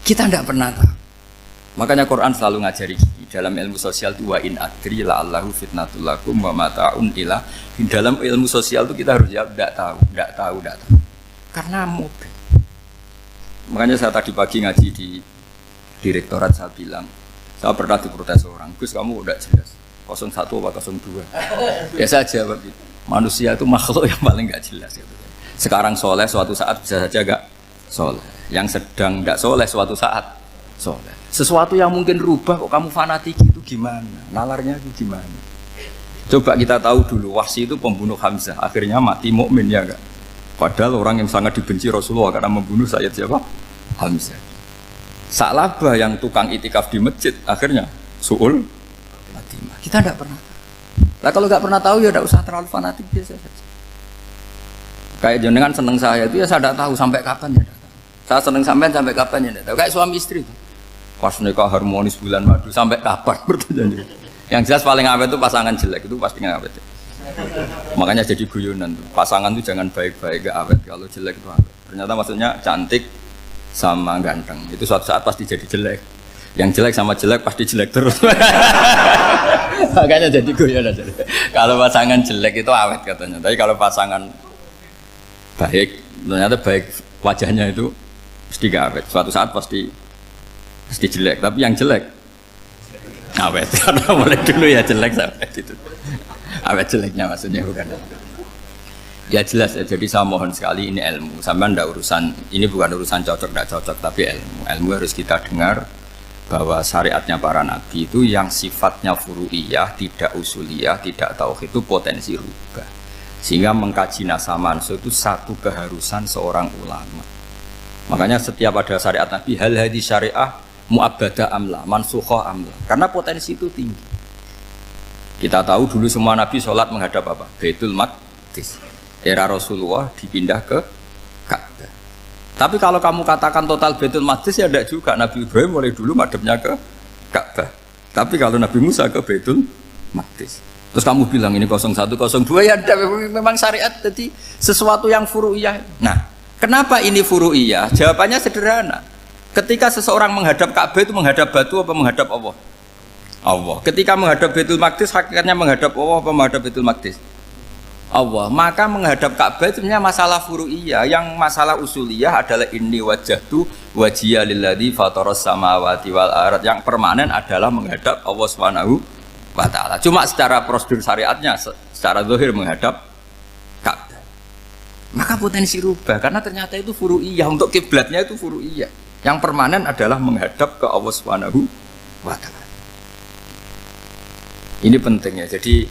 Kita tidak pernah tahu. Makanya Quran selalu ngajari dalam ilmu sosial itu wa in adri la'allahu fitnatul lakum wa mata'un ila. Dalam ilmu sosial itu kita harus jawab tidak tahu. Karena mobil. Makanya saya tadi pagi ngaji di direktorat, saya bilang, saya pernah diprotes orang, Gus kamu udah jelas 01 apa 02. Ya saya jawab gitu. Manusia itu makhluk yang paling gak jelas gitu. Sekarang soleh suatu saat bisa saja gak soleh. Yang sedang gak soleh suatu saat soleh. Sesuatu yang mungkin rubah kok kamu fanatik itu gimana? Nalarnya itu gimana? Coba kita tahu dulu Wahsy itu pembunuh Hamzah, akhirnya mati mukmin ya enggak? Padahal orang yang sangat dibenci Rasulullah karena membunuh Sayyid siapa? Hamzah. Sa'labah yang tukang itikaf di masjid akhirnya su'ul Fatimah. Kita tidak pernah. Nah kalau nggak pernah tahu ya tidak usah terlalu fanatik, biasa saja. Kayak jenengan seneng saya itu ya saya tidak tahu sampai kapan ya. Saya seneng sampai kapan ya tidak tahu. Kayak suami istri itu. Pas nikah harmonis bulan madu sampai kapan bertanya. Yang jelas paling awet itu pasangan jelek itu pasti nggak awet. Makanya jadi guyonan tuh. Pasangan itu jangan baik-baik gak awet, kalau jelek itu awet. Ternyata maksudnya cantik sama ganteng itu suatu saat pasti jadi jelek. Yang jelek sama jelek pasti jelek terus. Makanya jadi guyonan. Kalau pasangan jelek itu awet katanya. Tapi kalau pasangan baik, ternyata baik wajahnya itu pasti gak awet. Suatu saat pasti jelek, tapi yang jelek awet. Karena mulai dulu ya jelek sampai itu. Awet jeleknya maksudnya bukan. Ya jelas ya, jadi saya mohon sekali ini ilmu. Sampai ndak urusan, ini bukan urusan cocok ndak cocok, tapi ilmu. Ilmu harus kita dengar bahwa syariatnya para nabi itu yang sifatnya furu'iyah, tidak usuliyah, tidak tauhid itu potensi rubah. Sehingga mengkaji nasab mansukh itu satu keharusan seorang ulama. Makanya setiap ada syariat nabi hal hadis syariah mu'abbadah amla, mansukhah amla. Karena potensi itu tinggi. Kita tahu dulu semua nabi sholat menghadap apa? Baitul Maqdis. Era Rasulullah dipindah ke Ka'bah. Tapi kalau kamu katakan total Baitul Maqdis ya tidak juga. Nabi Ibrahim mulai dulu madhabnya ke Ka'bah. Tapi kalau Nabi Musa ke Baitul Maqdis. Terus kamu bilang ini 01, 02 ya memang syariat jadi sesuatu yang furu'iyah. Nah, kenapa ini furu'iyah? Jawabannya sederhana. Ketika seseorang menghadap Ka'bah itu menghadap batu apa menghadap Allah? Allah. Ketika menghadap Baitul Maqdis hakikatnya menghadap Allah apa menghadap Baitul Maqdis? Allah. Maka menghadap Ka'bah itu sebenarnya masalah furu'iyah. Yang masalah usuliyah adalah inni wajjahtu wajhiya lilladzi fataras samawati wal ardh. Yang permanen adalah menghadap Allah Subhanahu wa taala. Cuma secara prosedur syariatnya secara zahir menghadap Ka'bah. Maka potensi rubah karena ternyata itu furu'iyah, untuk kiblatnya itu furu'iyah. Yang permanen adalah menghadap ke Allah Subhanahu wa taala. Ini pentingnya. Jadi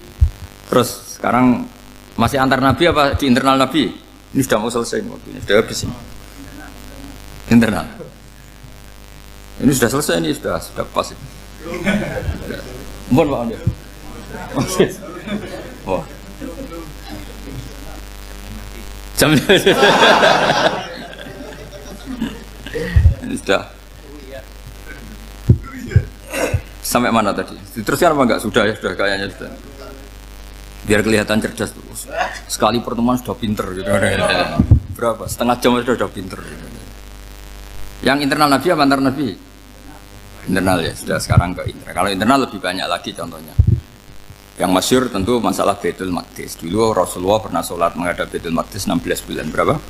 terus sekarang masih antar nabi apa di internal nabi? Ini sudah mau selesai waktunya, sudah habis ini. Internal. Ini sudah selesai, ini sudah pas ini. Mohon Pak Andi. Wah. Jam ini sudah. Sampai mana tadi? Teruskan apa enggak? Sudah ya, sudah kayaknya sudah. Biar kelihatan cerdas terus. Sekali pertemuan sudah pinter gitu. Berapa? Setengah jam sudah pinter gitu. Yang internal nabi apa antar nabi? Internal ya, sudah sekarang ke internal. Kalau internal lebih banyak lagi contohnya. Yang masyhur tentu masalah Baitul Maqdis. Dulu Rasulullah pernah sholat menghadap Baitul Maqdis 16 bulan. Berapa?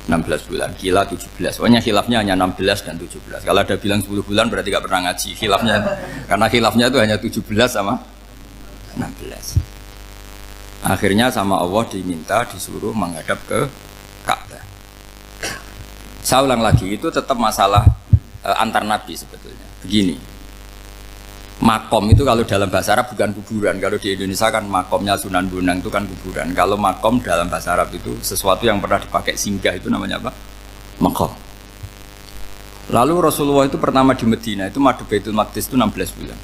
16 bulan, kila 17. Pokoknya khilafnya hanya 16 dan 17. Kalau ada bilang 10 bulan berarti gak pernah ngaji. Khilafnya, karena khilafnya itu hanya 17 sama 16. Akhirnya sama Allah diminta disuruh menghadap ke Ka'bah. Saya ulang lagi, itu tetap masalah antar nabi sebetulnya. Begini, makom itu kalau dalam bahasa Arab bukan kuburan. Kalau di Indonesia kan makomnya Sunan Bonang itu kan kuburan. Kalau makom dalam bahasa Arab itu sesuatu yang pernah dipakai singgah, itu namanya apa? Makom. Lalu Rasulullah itu pertama di Medina itu madhab Baitul Maqdis itu 16 bulan.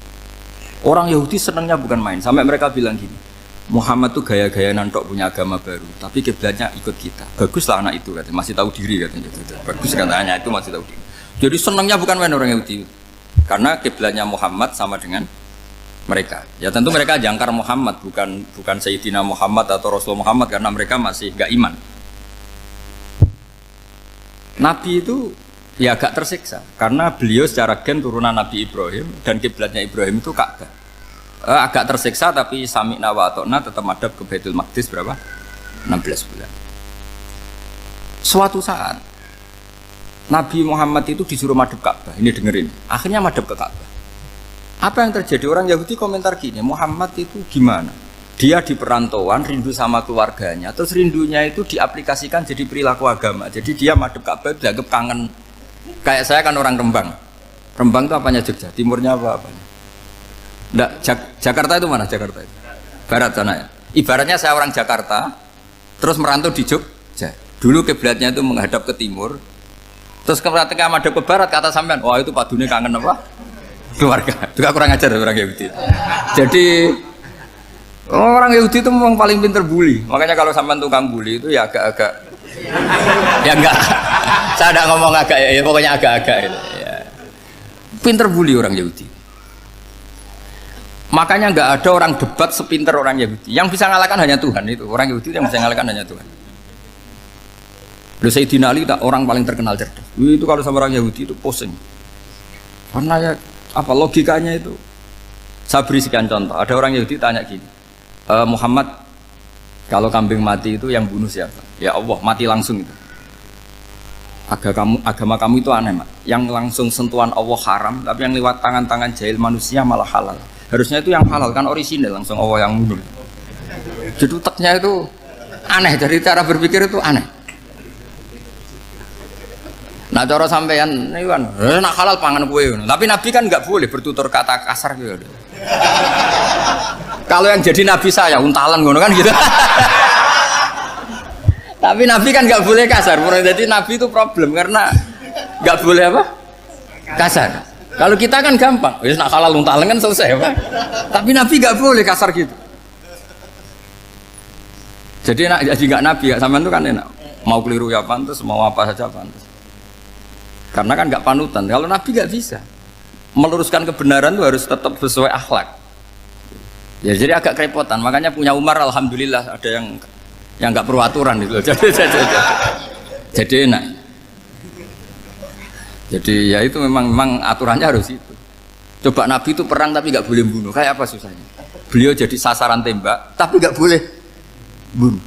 Orang Yahudi senangnya bukan main, sampai mereka bilang gini, Muhammad tuh gaya-gaya nantok punya agama baru, tapi kiblatnya ikut kita. Bagus lah anak itu katanya, masih tahu diri katanya. Bagus katanya itu masih tahu diri. Jadi senangnya bukan main orang Yahudi, karena kiblatnya Muhammad sama dengan mereka. Ya tentu mereka jangkar Muhammad, bukan Sayyidina Muhammad atau Rasul Muhammad, karena mereka masih gak iman. Nabi itu ya agak tersiksa, karena beliau secara gen turunan Nabi Ibrahim dan kiblatnya Ibrahim itu Ka'bah. Agak tersiksa tapi sami'na wa ata'na tetap madhab ke Baitul Maqdis berapa? 16 bulan. Suatu saat Nabi Muhammad itu disuruh madhab Ka'bah. Ini dengerin. Akhirnya madhab ke Ka'bah. Apa yang terjadi? Orang Yahudi komentar gini, Muhammad itu gimana? Dia di perantauan, rindu sama keluarganya. Terus rindunya itu diaplikasikan jadi perilaku agama. Jadi dia madhab Ka'bah dianggap kangen. Kayak saya kan orang Rembang. Rembang itu apanya Jogja? Timurnya apa-apanya? Nggak, Jakarta itu mana Jakarta itu? Barat sana ya. Ibaratnya saya orang Jakarta, terus merantau di Jogja. Dulu kiblatnya itu menghadap ke timur, terus ketika madhab ke barat kata sampean, wah itu padune kangen apa? Keluarga. Juga kurang ajar orang Yahudi. Jadi orang Yahudi itu memang paling pinter bully. Makanya kalau sampean tukang bully itu ya agak-agak, ya enggak. Saya tidak ngomong agak ya, pokoknya agak-agak. Ya. Pinter bully orang Yahudi. Makanya nggak ada orang debat sepinter orang Yahudi. Yang bisa ngalahkan hanya Tuhan itu. Orang Yahudi yang bisa ngalahkan hanya Tuhan. Sayyidina Ali orang paling terkenal cerdas. Itu kalau sama orang Yahudi itu pusing. Karena ya apa logikanya itu? Saya beri sekian contoh. Ada orang Yahudi tanya gini, Muhammad, kalau kambing mati itu yang bunuh siapa? Ya Allah, mati langsung itu. Agama kamu itu aneh, Mak. Yang langsung sentuhan Allah haram, tapi yang lewat tangan-tangan jahil manusia malah halal. Harusnya itu yang halal kan orisinal, langsung Allah yang mundur. Jadi utaknya itu aneh, dari cara berpikir itu aneh. Nah cara sampean ini kan nak halal pangan kue, tapi Nabi kan nggak boleh bertutur kata kasar gitu. Kalau yang jadi Nabi saya untalan ngono kan gitu. Tapi Nabi kan nggak boleh kasar. Jadi Nabi itu problem karena nggak boleh apa? Kasar. Kalau kita kan gampang, wis nak halal untalan kan selesai, Pak. Tapi Nabi nggak boleh kasar gitu. Jadi nak jadi nggak Nabi, ya sampean itu kan enak. Mau keliru ya pantas, mau apa saja pantas. Karena kan nggak panutan. Kalau Nabi nggak bisa. Meluruskan kebenaran itu harus tetap sesuai akhlak. Ya jadi agak kerepotan. Makanya punya Umar alhamdulillah ada yang nggak perlu aturan itu. Jadi enak. Jadi ya itu memang aturannya harus itu. Coba Nabi itu perang tapi nggak boleh bunuh. Kayak apa susahnya? Beliau jadi sasaran tembak tapi nggak boleh bunuh.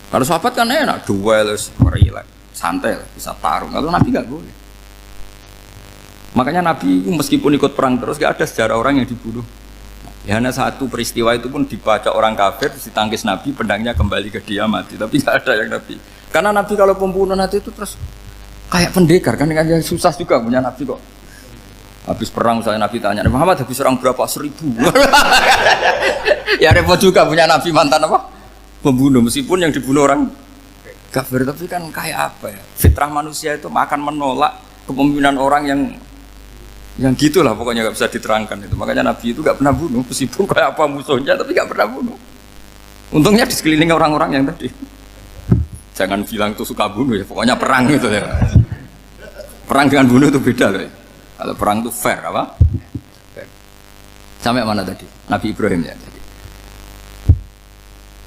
Kalau sahabat kan enak, duel, relax, santai, bisa tarung. Kalau Nabi nggak boleh. Makanya Nabi meskipun ikut perang terus nggak ada sejarah orang yang dibunuh. Ya hanya satu peristiwa itu pun dibaca orang kafir, ditangkis Nabi, pedangnya kembali ke dia mati. Tapi nggak ada yang Nabi. Karena Nabi kalau pembunuh nanti itu terus kayak pendekar kan susah juga punya Nabi kok. Habis perang saya Nabi tanya, Muhammad habis perang berapa? 1000. Ya repot juga punya Nabi mantan apa? Pembunuh, meskipun yang dibunuh orang kafir, tapi kan kayak apa ya? Fitrah manusia itu akan menolak kepemimpinan orang yang gitulah pokoknya nggak bisa diterangkan itu. Makanya Nabi itu nggak pernah bunuh, meskipun kayak apa musuhnya, tapi nggak pernah bunuh. Untungnya di sekeliling orang-orang yang tadi. Jangan bilang itu suka bunuh ya, pokoknya perang itu ya. Perang dengan bunuh itu beda loh ya. Kalau perang itu fair apa? Fair. Sampai mana tadi? Nabi Ibrahim ya tadi.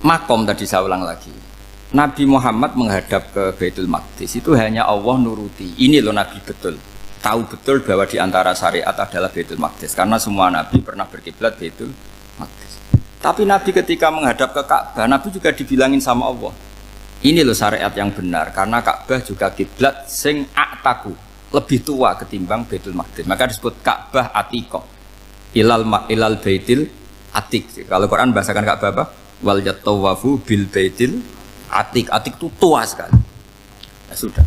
Makom tadi saya ulang lagi. Nabi Muhammad menghadap ke Baitul Maqdis itu hanya Allah nuruti. Ini loh Nabi betul. Tahu betul bahwa di antara syariat adalah Baitul Maqdis. Karena semua Nabi pernah berkiblat Baitul Maqdis. Tapi Nabi ketika menghadap ke Ka'bah, Nabi juga dibilangin sama Allah. Ini loh syariat yang benar. Karena Ka'bah juga kiblat sing aktaku. Lebih tua ketimbang Baitul Maqdis. Maka disebut Ka'bah Atiqah. Ilal Baitil Atiq. Kalau Quran bahasakan Ka'bah apa? Wal yatawafu bil Baitil Atiq. Atiq itu tua sekali. Ya sudah.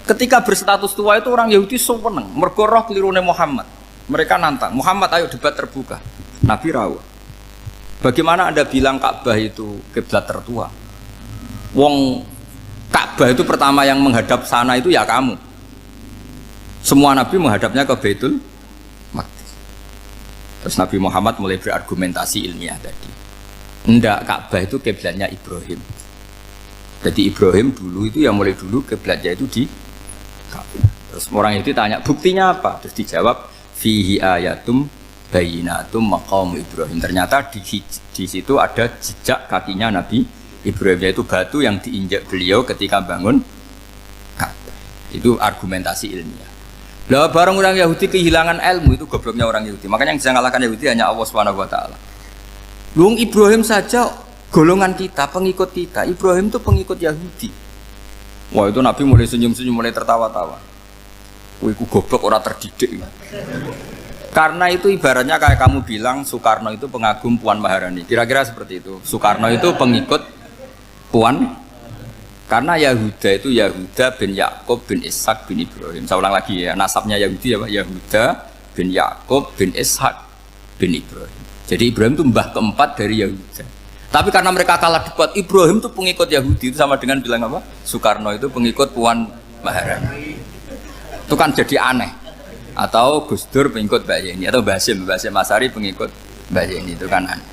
Ketika berstatus tua itu orang Yahudi seneng. Mergo roh kelirune Muhammad. Mereka nantang, Muhammad ayo debat terbuka. Nabi rawuh. Bagaimana Anda bilang Ka'bah itu kiblat tertua? Wong Ka'bah itu pertama yang menghadap sana itu ya kamu. Semua Nabi menghadapnya ke Baitul Maqdis. Terus Nabi Muhammad mulai berargumentasi ilmiah tadi. Enggak, Ka'bah itu kiblatnya Ibrahim. Jadi Ibrahim dulu itu yang mulai dulu kiblatnya itu di Ka'bah. Terus orang itu tanya buktinya apa? Terus dijawab fihi ayatum bayyinatum maqam Ibrahim. Ternyata di situ ada jejak kakinya Nabi Ibrahim, yaitu batu yang diinjak beliau ketika bangun Ka'bah. Itu argumentasi ilmiah. Lah barang orang Yahudi kehilangan ilmu, itu gobloknya orang Yahudi. Makanya yang bisa mengalahkan Yahudi hanya Allah Subhanahu wa taala. Luang Ibrahim saja golongan kita, pengikut kita. Ibrahim itu pengikut Yahudi. Wah, itu Nabi mulai senyum-senyum, mulai tertawa-tawa. Wah, itu goblok, orang terdidik. Karena itu ibaratnya kayak kamu bilang Soekarno itu pengagum Puan Maharani. Kira-kira seperti itu. Soekarno itu pengikut Puan. Karena Yahuda itu Yahuda bin Yakub bin Ishak bin Ibrahim. Saya ulang lagi ya, nasabnya Yahudi ya Pak. Yahuda bin Yakub bin Ishak bin Ibrahim. Jadi Ibrahim itu mbah keempat dari Yahuda. Tapi karena mereka kalah debat, Ibrahim itu pengikut Yahudi, itu sama dengan bilang apa? Soekarno itu pengikut Puan Maharani. Itu kan jadi aneh. Atau Gus Dur pengikut Mbak Yeni, atau Basim Asari pengikut Mbak Yeni, itu kan aneh.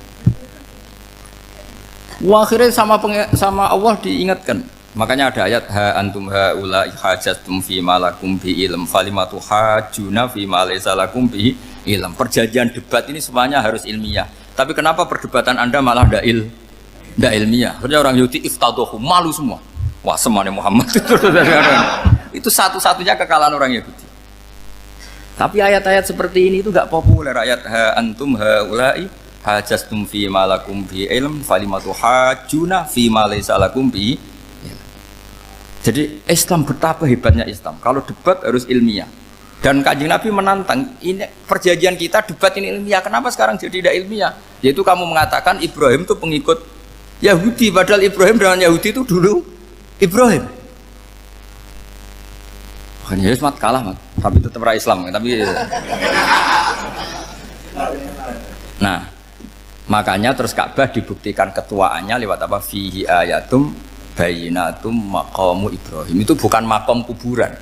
Wah, akhirnya sama Allah diingatkan. Makanya ada ayat ha antum haula hajjatum fi malakum bi ilm falimatu hajuna fi ma laysa lakum bi ilm. Perjanjian debat ini semuanya harus ilmiah. Tapi kenapa perdebatan Anda malah ndak ilmiah? Karena orang Yahudi iftadohu, malu semua. Wah, semuanya Muhammad itu satu-satunya kekalahan orang Yahudi. Tapi ayat-ayat seperti ini itu enggak populer. Ayat ha antum haula'i hajjastum fi malakum bi ilm falimatu hajuna fi ma laysa lakum bi. Jadi Islam, betapa hebatnya Islam. Kalau debat harus ilmiah. Dan Kanjeng Nabi menantang, ini perjanjian kita debat ini ilmiah. Kenapa sekarang jadi tidak ilmiah? Yaitu kamu mengatakan Ibrahim itu pengikut Yahudi, padahal Ibrahim dengan Yahudi itu dulu Ibrahim. Makanya Yesus kalah, mat. Tapi tetap ra Islam. Tapi nah, makanya terus Ka'bah dibuktikan ketuaannya lewat apa? Fihi ayatum bayyinatum maqamu Ibrahim. Itu bukan makam kuburan.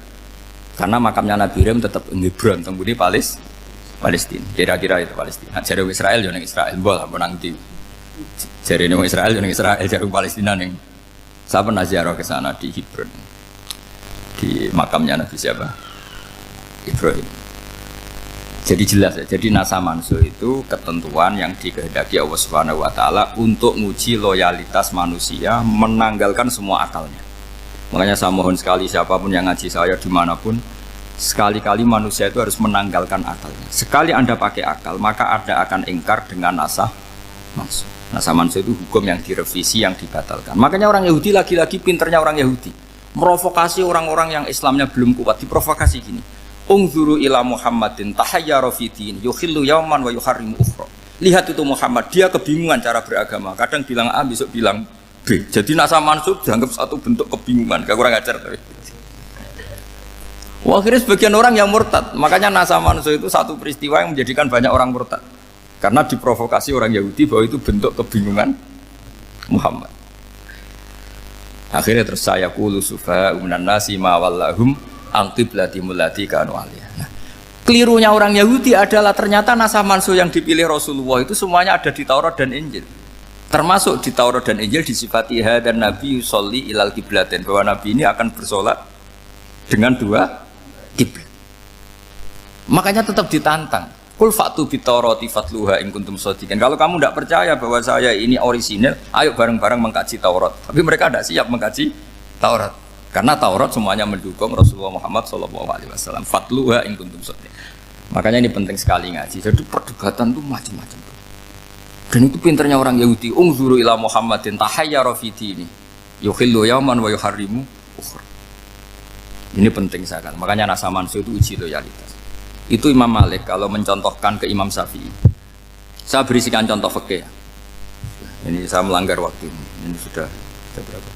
Karena makamnya Nabi Ibrahim tetap di Hebron, temudi Palestina. Kira-kira itu Palestina. Jare Israel yo ning Israel, mbok nang ndi. Jare ning Israel yo ning Israel, jare Palestina ning. Saya pernah ziarah ke sana di Hebron. Di makamnya Nabi siapa? Ibrahim. Jadi jelas ya. Jadi nasa mansuh itu ketentuan yang dikehendaki Allah Subhanahu wa taala untuk menguji loyalitas manusia, menanggalkan semua akalnya. Makanya saya mohon sekali siapapun yang ngaji saya dimanapun, sekali-kali manusia itu harus menanggalkan akalnya. Sekali Anda pakai akal, maka Anda akan ingkar dengan nasa mansuh. Nasa mansuh itu hukum yang direvisi, yang dibatalkan. Makanya orang Yahudi lagi-lagi pinternya orang Yahudi, merovokasi orang-orang yang Islamnya belum kuat, diprovokasi gini. Ungzuru ila Muhammadin tahayyara fi din yukhillu yawman wa yuharrimu ukhra. Lihat itu Muhammad, dia kebingungan cara beragama. Kadang bilang A, besok bilang B. Jadi nasa mansub dianggap satu bentuk kebingungan. Gak kurang ajar tapi. Wah, akhirnya sebagian orang yang murtad. Makanya nasa mansub itu satu peristiwa yang menjadikan banyak orang murtad. Karena diprovokasi orang Yahudi bahwa itu bentuk kebingungan Muhammad. Akhirnya terus saya qulu sufa minan nasi ma wallahum al-qiblati mulati kanu aliyah. Nah, kelirunya orang Yahudi adalah ternyata nasab mansuh yang dipilih Rasulullah itu semuanya ada di Taurat dan Injil. Termasuk di Taurat dan Injil disifati dan Nabi yusolli ilal qiblatin, bahwa Nabi ini akan bersolat dengan dua kiblat. Makanya tetap ditantang. Kul fa'tu bitaurati fatluha in kuntum shadiqin. Kalau kamu tidak percaya bahwa saya ini orisinil, ayo bareng-bareng mengkaji Taurat. Tapi mereka tidak siap mengkaji Taurat. Karena Taurat semuanya mendukung Rasulullah Muhammad SAW. Fatluha in kuntum shadiqin. Makanya ini penting sekali ngaji. Jadi perdebatan itu macam-macam. Dan itu pinternya orang Yahudi. Ungzuru ila Muhammadin tahayyara fi dini yukhillu yawman wa yuharrimu ukhra. Ini penting sekali. Makanya nasa mansuh itu uji loyalitas. Itu Imam Malik kalau mencontohkan ke Imam Syafi'i. Saya berisikan contoh fikih. Ini saya melanggar waktu. Ini sudah berapa?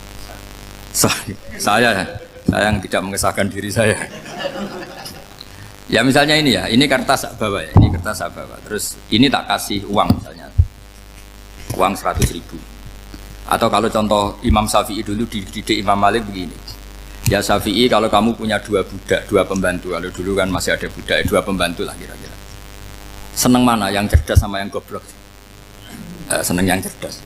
Saya yang tidak mengesahkan diri saya. Ya misalnya ini ya, ini kertas saya bawa ya, ini kertas saya bawa. Terus ini tak kasih uang misalnya, uang 100.000. Atau kalau contoh Imam Syafi'i dulu dididik Imam Malik begini. Ya Syafi'i, kalau kamu punya dua budak, dua pembantu, kalau dulu kan masih ada budak, dua pembantu lah kira-kira. Seneng mana, yang cerdas sama yang goblok? Seneng yang cerdas.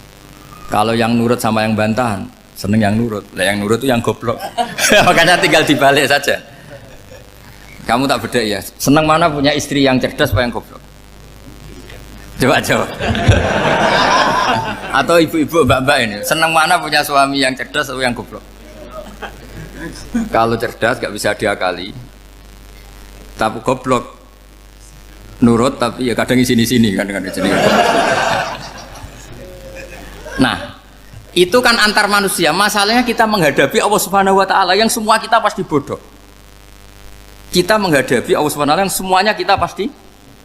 Kalau yang nurut sama yang bantahan, seneng yang nurut. Lah yang nurut itu yang goblok. Makanya tinggal dibalik saja. Kamu tak beda ya. Seneng mana punya istri yang cerdas apa yang goblok? Coba jawab. Atau ibu-ibu mbak-mbak ini, seneng mana punya suami yang cerdas atau yang goblok? Kalau cerdas gak bisa diakali. Tapi goblok nurut tapi ya kadang di sini kan di sini. Nah, itu kan antar manusia. Masalahnya kita menghadapi Allah Subhanahu wa taala yang semua kita pasti bodoh. Kita menghadapi Allah Subhanahu wa taala yang semuanya kita pasti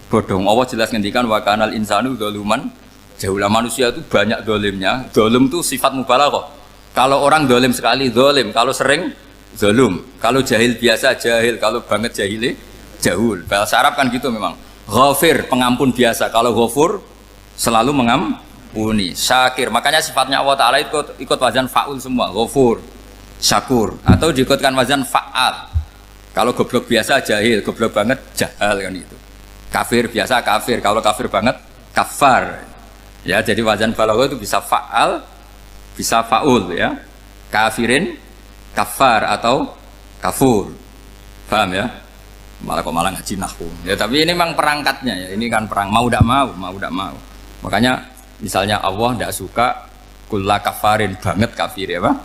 bodoh. Allah jelas ngendikan wa kanal insanu dzaluman jauhlah, manusia itu banyak dolimnya. Dolim itu sifat mubalaghah. Kalau orang dolim sekali dolim, kalau sering zalum, kalau jahil biasa jahil, kalau banget jahile jahul. Bahasa Arab kan gitu memang. Ghafir, pengampun biasa. Kalau ghafur selalu mengampuni. Syakir, makanya sifatnya Allah Ta'ala ikut wazan fa'ul semua. Ghafur, syakur, atau diikutkan wazan fa'al. Kalau goblok biasa jahil, goblok banget jahal kan itu. Kafir biasa kafir, kalau kafir banget kafar. Ya, jadi wazan balagha itu bisa fa'al, bisa fa'ul ya. Kafirin, kafar atau kafur. Paham ya? Malah ngaji nahwu. Ya tapi ini memang perangkatnya ya. Ini kan perang mau tidak mau. Makanya misalnya Allah tidak suka kulla kafarin banget kafir ya, Pak.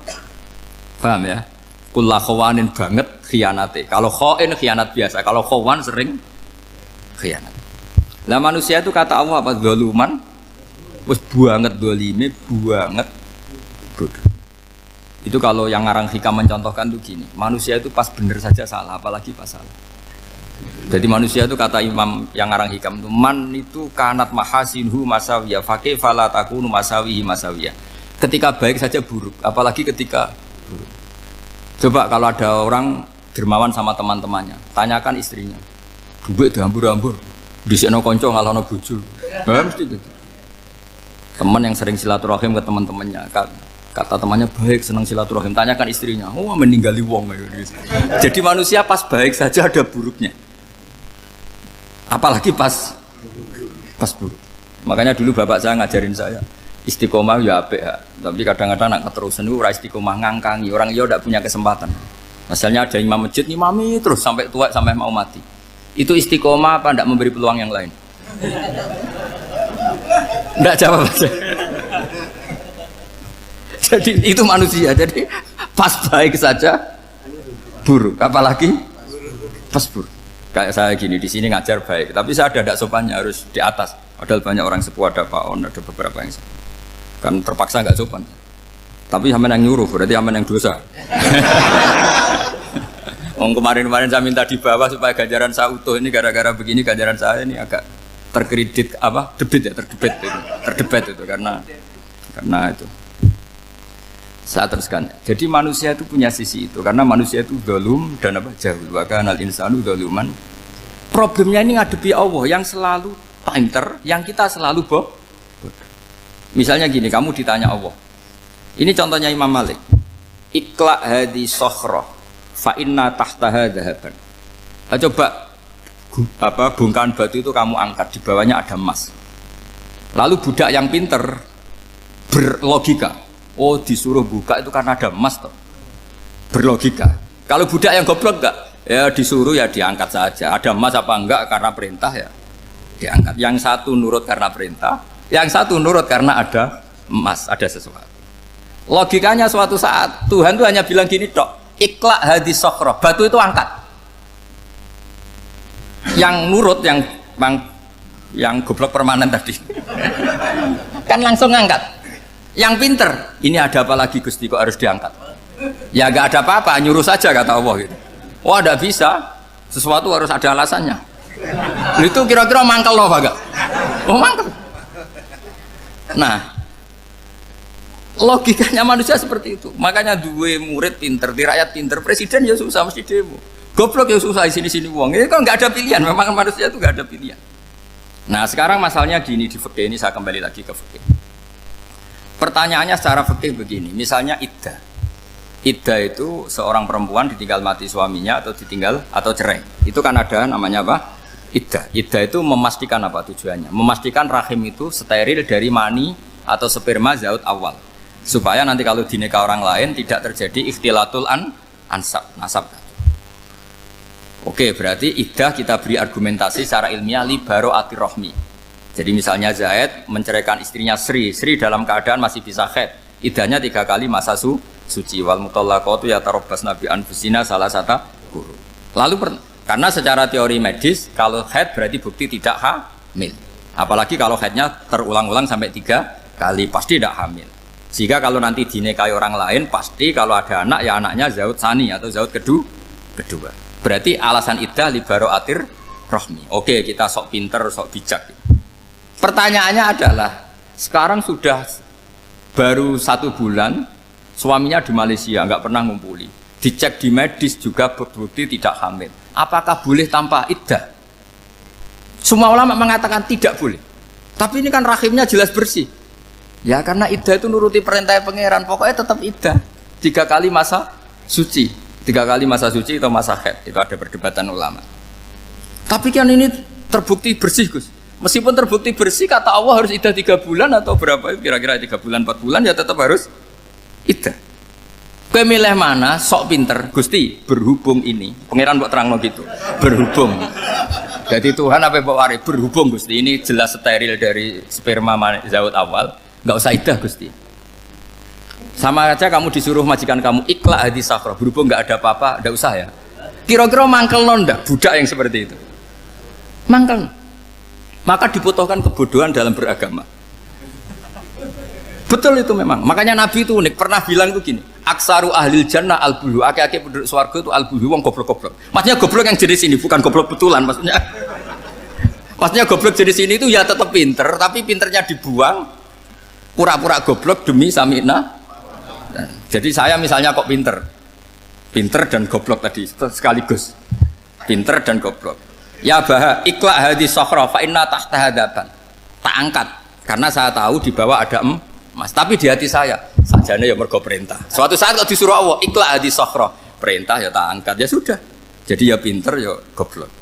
Paham ya? Kulla khawanin banget khianate. Kalau khain khianat biasa, kalau khawan sering khianat. Lah manusia itu kata Allah apa? Zaluman. Wis banget dolime, banget bodoh. Itu kalau yang ngarang hikam mencontohkan tuh gini, manusia itu pas bener saja salah, apalagi pas salah. Jadi manusia itu kata imam yang ngarang hikam itu, man itu kanat mahasinhu masawiyah, fakih fala takunu masawihi masawiyah. Ketika baik saja buruk, apalagi ketika buruk. Coba kalau ada orang dermawan sama teman-temannya, tanyakan istrinya, duit dihambur-hambur, disekno konco ngalono bojo. Mesti gitu. Teman yang sering silaturahim ke teman-temannya, kata temannya baik, senang silaturahim, tanyakan istrinya, oh meninggali wong gitu. Jadi manusia pas baik saja ada buruknya, apalagi pas buruk. Makanya dulu bapak saya ngajarin saya istiqomah ya apik ya, tapi kadang-kadang nak keterusan itu ora istiqomah ngangkangi orang dia tidak punya kesempatan. Misalnya ada imam masjid imami terus sampai tua sampai mau mati, itu istiqomah apa tidak memberi peluang yang lain? Tidak jawab aja. Jadi itu manusia. Jadi pas baik saja buruk, apalagi pas buruk. Kayak saya gini di sini ngajar baik, tapi saya ada tidak sopannya harus di atas. Padahal banyak orang sepuh, ada Pak On, ada beberapa yang kan terpaksa nggak sopan. Tapi sama yang nyuruh, berarti sama yang dosa. Kemarin saya minta di bawah supaya ganjaran saya utuh, ini gara-gara begini ganjaran saya ini agak terkredit apa terdebat itu karena itu. Saya teruskan. Jadi manusia itu punya sisi itu karena manusia itu dzalum dan apa jahul. Wa kanal insanu dzaluman. Problemnya ini ngadepi Allah yang selalu pinter, yang kita selalu bodoh. Misalnya gini, kamu ditanya Allah. Ini contohnya Imam Malik. Ikla hadi sokhroh fa inna tahtaha dhahaban. Coba bongkahan batu itu kamu angkat, di bawahnya ada emas. Lalu budak yang pinter berlogika, oh disuruh buka itu karena ada emas toh. Berlogika. Kalau budak yang goblok enggak, ya disuruh ya diangkat saja. Ada emas apa enggak karena perintah ya diangkat. Yang satu nurut karena perintah, yang satu nurut karena ada emas, ada sesuatu. Logikanya suatu saat Tuhan tuh hanya bilang gini tok, ikhla hadis sokhroh, batu itu angkat. Yang nurut yang goblok permanen tadi kan langsung ngangkat. Yang pinter, ini ada apa lagi Gusti kok harus diangkat? Ya gak ada apa-apa, nyuruh saja kata Allah gitu. Wah tidak bisa, sesuatu harus ada alasannya. Itu kira-kira mangkel loh agak. Oh mangkel. Nah, logikanya manusia seperti itu. Makanya dua murid pinter, di rakyat pinter, presiden ya susah mesti demo. Goblok ya susah di sini uang. Ini kan nggak ada pilihan. Memang manusia itu nggak ada pilihan. Nah sekarang masalahnya gini di fikih ini, saya kembali lagi ke fikih. Pertanyaannya secara fikih begini. Misalnya iddah. Iddah itu seorang perempuan ditinggal mati suaminya atau ditinggal atau cerai. Itu kan ada namanya apa? Iddah. Iddah itu memastikan apa tujuannya? Memastikan rahim itu steril dari mani atau sperma zaut awal. Supaya nanti kalau dinikah orang lain tidak terjadi ikhtilatul ansab, nasab. Oke, berarti iddah kita beri argumentasi secara ilmiah li baro'atir rohmi. Jadi misalnya Zaid menceraikan istrinya Sri dalam keadaan masih bisa haid. Iddahnya 3 kali masa suci. Wal mutallaqatu yatarabbasna bi anfusina salah satu guru. Lalu karena secara teori medis kalau haid berarti bukti tidak hamil. Apalagi kalau haidnya terulang-ulang sampai 3 kali pasti tidak hamil. Sehingga kalau nanti dinikahi orang lain pasti kalau ada anak ya anaknya zaud sani atau zaud kedua. Berarti alasan iddah li baro'atir rohmi. Oke, kita sok pinter, sok bijak. Pertanyaannya adalah sekarang sudah baru 1 bulan suaminya di Malaysia nggak pernah ngumpuli. Dicek di medis juga berbukti tidak hamil. Apakah boleh tanpa iddah? Semua ulama mengatakan tidak boleh. Tapi ini kan rahimnya jelas bersih. Ya karena iddah itu nuruti perintah pangeran, pokoknya tetap iddah 3 kali masa suci, 3 kali masa suci atau masa haid, itu ada perdebatan ulama. Tapi kan ini terbukti bersih Gus. Meskipun terbukti bersih, kata Allah harus iddah 3 bulan atau berapa? Kira-kira 3 bulan, 4 bulan ya tetap harus iddah. Kowe milih mana? Sok pinter, Gusti. Berhubung ini, pangeran mbok terangno gitu. Berhubung. Jadi Tuhan apa mbok wari berhubung Gusti ini jelas steril dari sperma zaut awal. Nggak usah iddah Gusti. Sama aja kamu disuruh majikan kamu ikhla hadis sakhra, berhubung nggak ada apa-apa, nggak usah ya. Kira-kira mangkel nondak budak yang seperti itu. Mangkel. Maka dibutuhkan kebodohan dalam beragama. Betul itu memang. Makanya Nabi itu unik, pernah bilang itu gini, aksaru ahlil jannah al-bulhu, aki-aki penduduk swarga itu al-bulhu, wong goblok-goblok. Maksudnya goblok yang jenis ini, bukan goblok betulan maksudnya. Maksudnya goblok jenis ini itu ya tetap pinter, tapi pinternya dibuang. Pura-pura goblok demi samina. Jadi saya misalnya kok pinter dan goblok tadi sekaligus. Pinter dan goblok. Ya bah ikhla hadis sokhra fa inna tahta hadaban. Tak angkat karena saya tahu di bawah ada emas. Tapi di hati saya sajane ya mergo perintah. Suatu saat kalau disuruh Allah ikhla hadis sokhra, perintah ya tak angkat ya sudah. Jadi ya pinter ya goblok.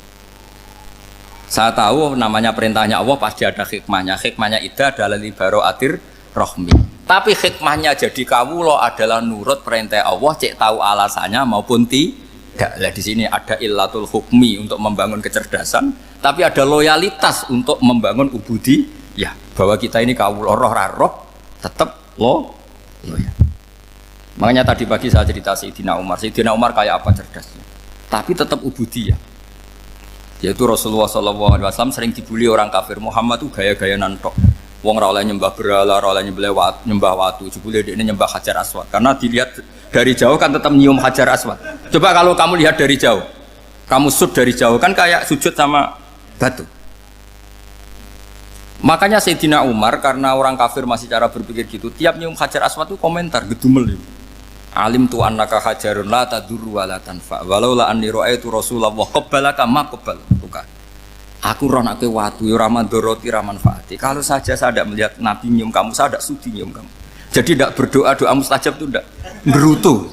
Saya tahu namanya perintahnya Allah pasti ada hikmahnya. Hikmahnya iddah adalah li baro'atir rohmi. Tapi hikmahnya jadi kawula adalah nurut perintah Allah, cek tahu alasannya maupun tidak. Lah di sini ada illatul hukmi untuk membangun kecerdasan, tapi ada loyalitas untuk membangun ubudi. Ya, bahwa kita ini kawula roh tetap loyal. Makanya tadi pagi saya cerita Sayyidina Umar. Sayyidina Umar kayak apa cerdasnya? Tapi tetap ubudi ya. Yaitu Rasulullah SAW sering dibully orang kafir. Muhammad tuh gaya-gaya nantok. Wong ora oleh nyembah berhala, ora oleh nyembah watu, jebule dekne nyembah Hajar Aswad. Karena dilihat dari jauh kan tetap nyium Hajar Aswad. Coba kalau kamu lihat dari jauh, kamu sujud dari jauh kan kayak sujud sama batu. Makanya Sayyidina Umar karena orang kafir masih cara berpikir gitu, tiap nyium Hajar Aswad itu komentar gedumel. Alim tu annaka hajarun la tadurru wa la tanfa. Walau la anni ra'aitu Rasulullah qabbalaka ma qabbaltuka. Aku ronake watu, raman doroti, raman faati. Kalau saja saya tidak melihat Nabi nyium kamu, saya tidak sudi nyium kamu. Jadi tidak berdoa, doa mustajab itu tidak berutuh.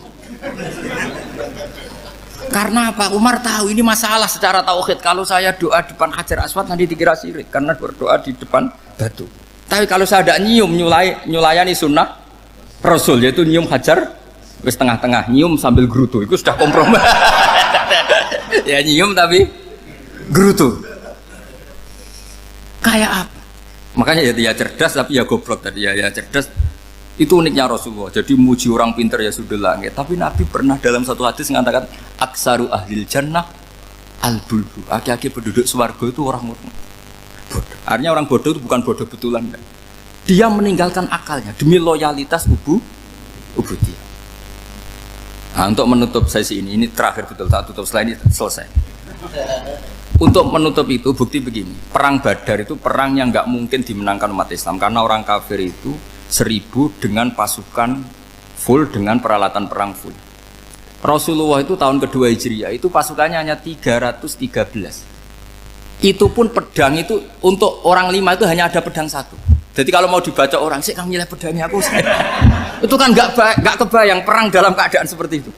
Karena apa? Umar tahu ini masalah secara tauhid. Kalau saya doa di depan Hajar Aswad nanti dikira syirik karena berdoa di depan batu. Tapi kalau saya tidak nyium, nyulayani sunnah Rasul, yaitu nyium Hajar, wis tengah-tengah nyium sambil gerutu, itu sudah kompromi. Ya nyium tapi gerutu. Kayak apa? Makanya ya cerdas tapi ya goblok tadi ya cerdas. Itu uniknya Rasulullah. Jadi muji orang pintar ya sudah langit. Tapi Nabi pernah dalam satu hadis mengatakan aksaru ahlil jannah al-bulbu. Aki-aki penduduk swarga itu orang bodoh. Artinya orang bodoh itu bukan bodoh betulan. Dia meninggalkan akalnya demi loyalitas ubudiyah. Nah, untuk menutup sesi ini terakhir betul tak tutup setelah ini selesai. Untuk menutup itu bukti begini, perang Badar itu perang yang nggak mungkin dimenangkan umat Islam karena orang kafir itu 1000 dengan pasukan full dengan peralatan perang full. Rasulullah itu tahun kedua Hijriah itu pasukannya hanya 313. Itu pun pedang itu untuk orang 5 itu hanya ada pedang 1. Jadi kalau mau dibaca orang sih kamu milih pedangnya aku. Itu kan nggak kebayang perang dalam keadaan seperti itu.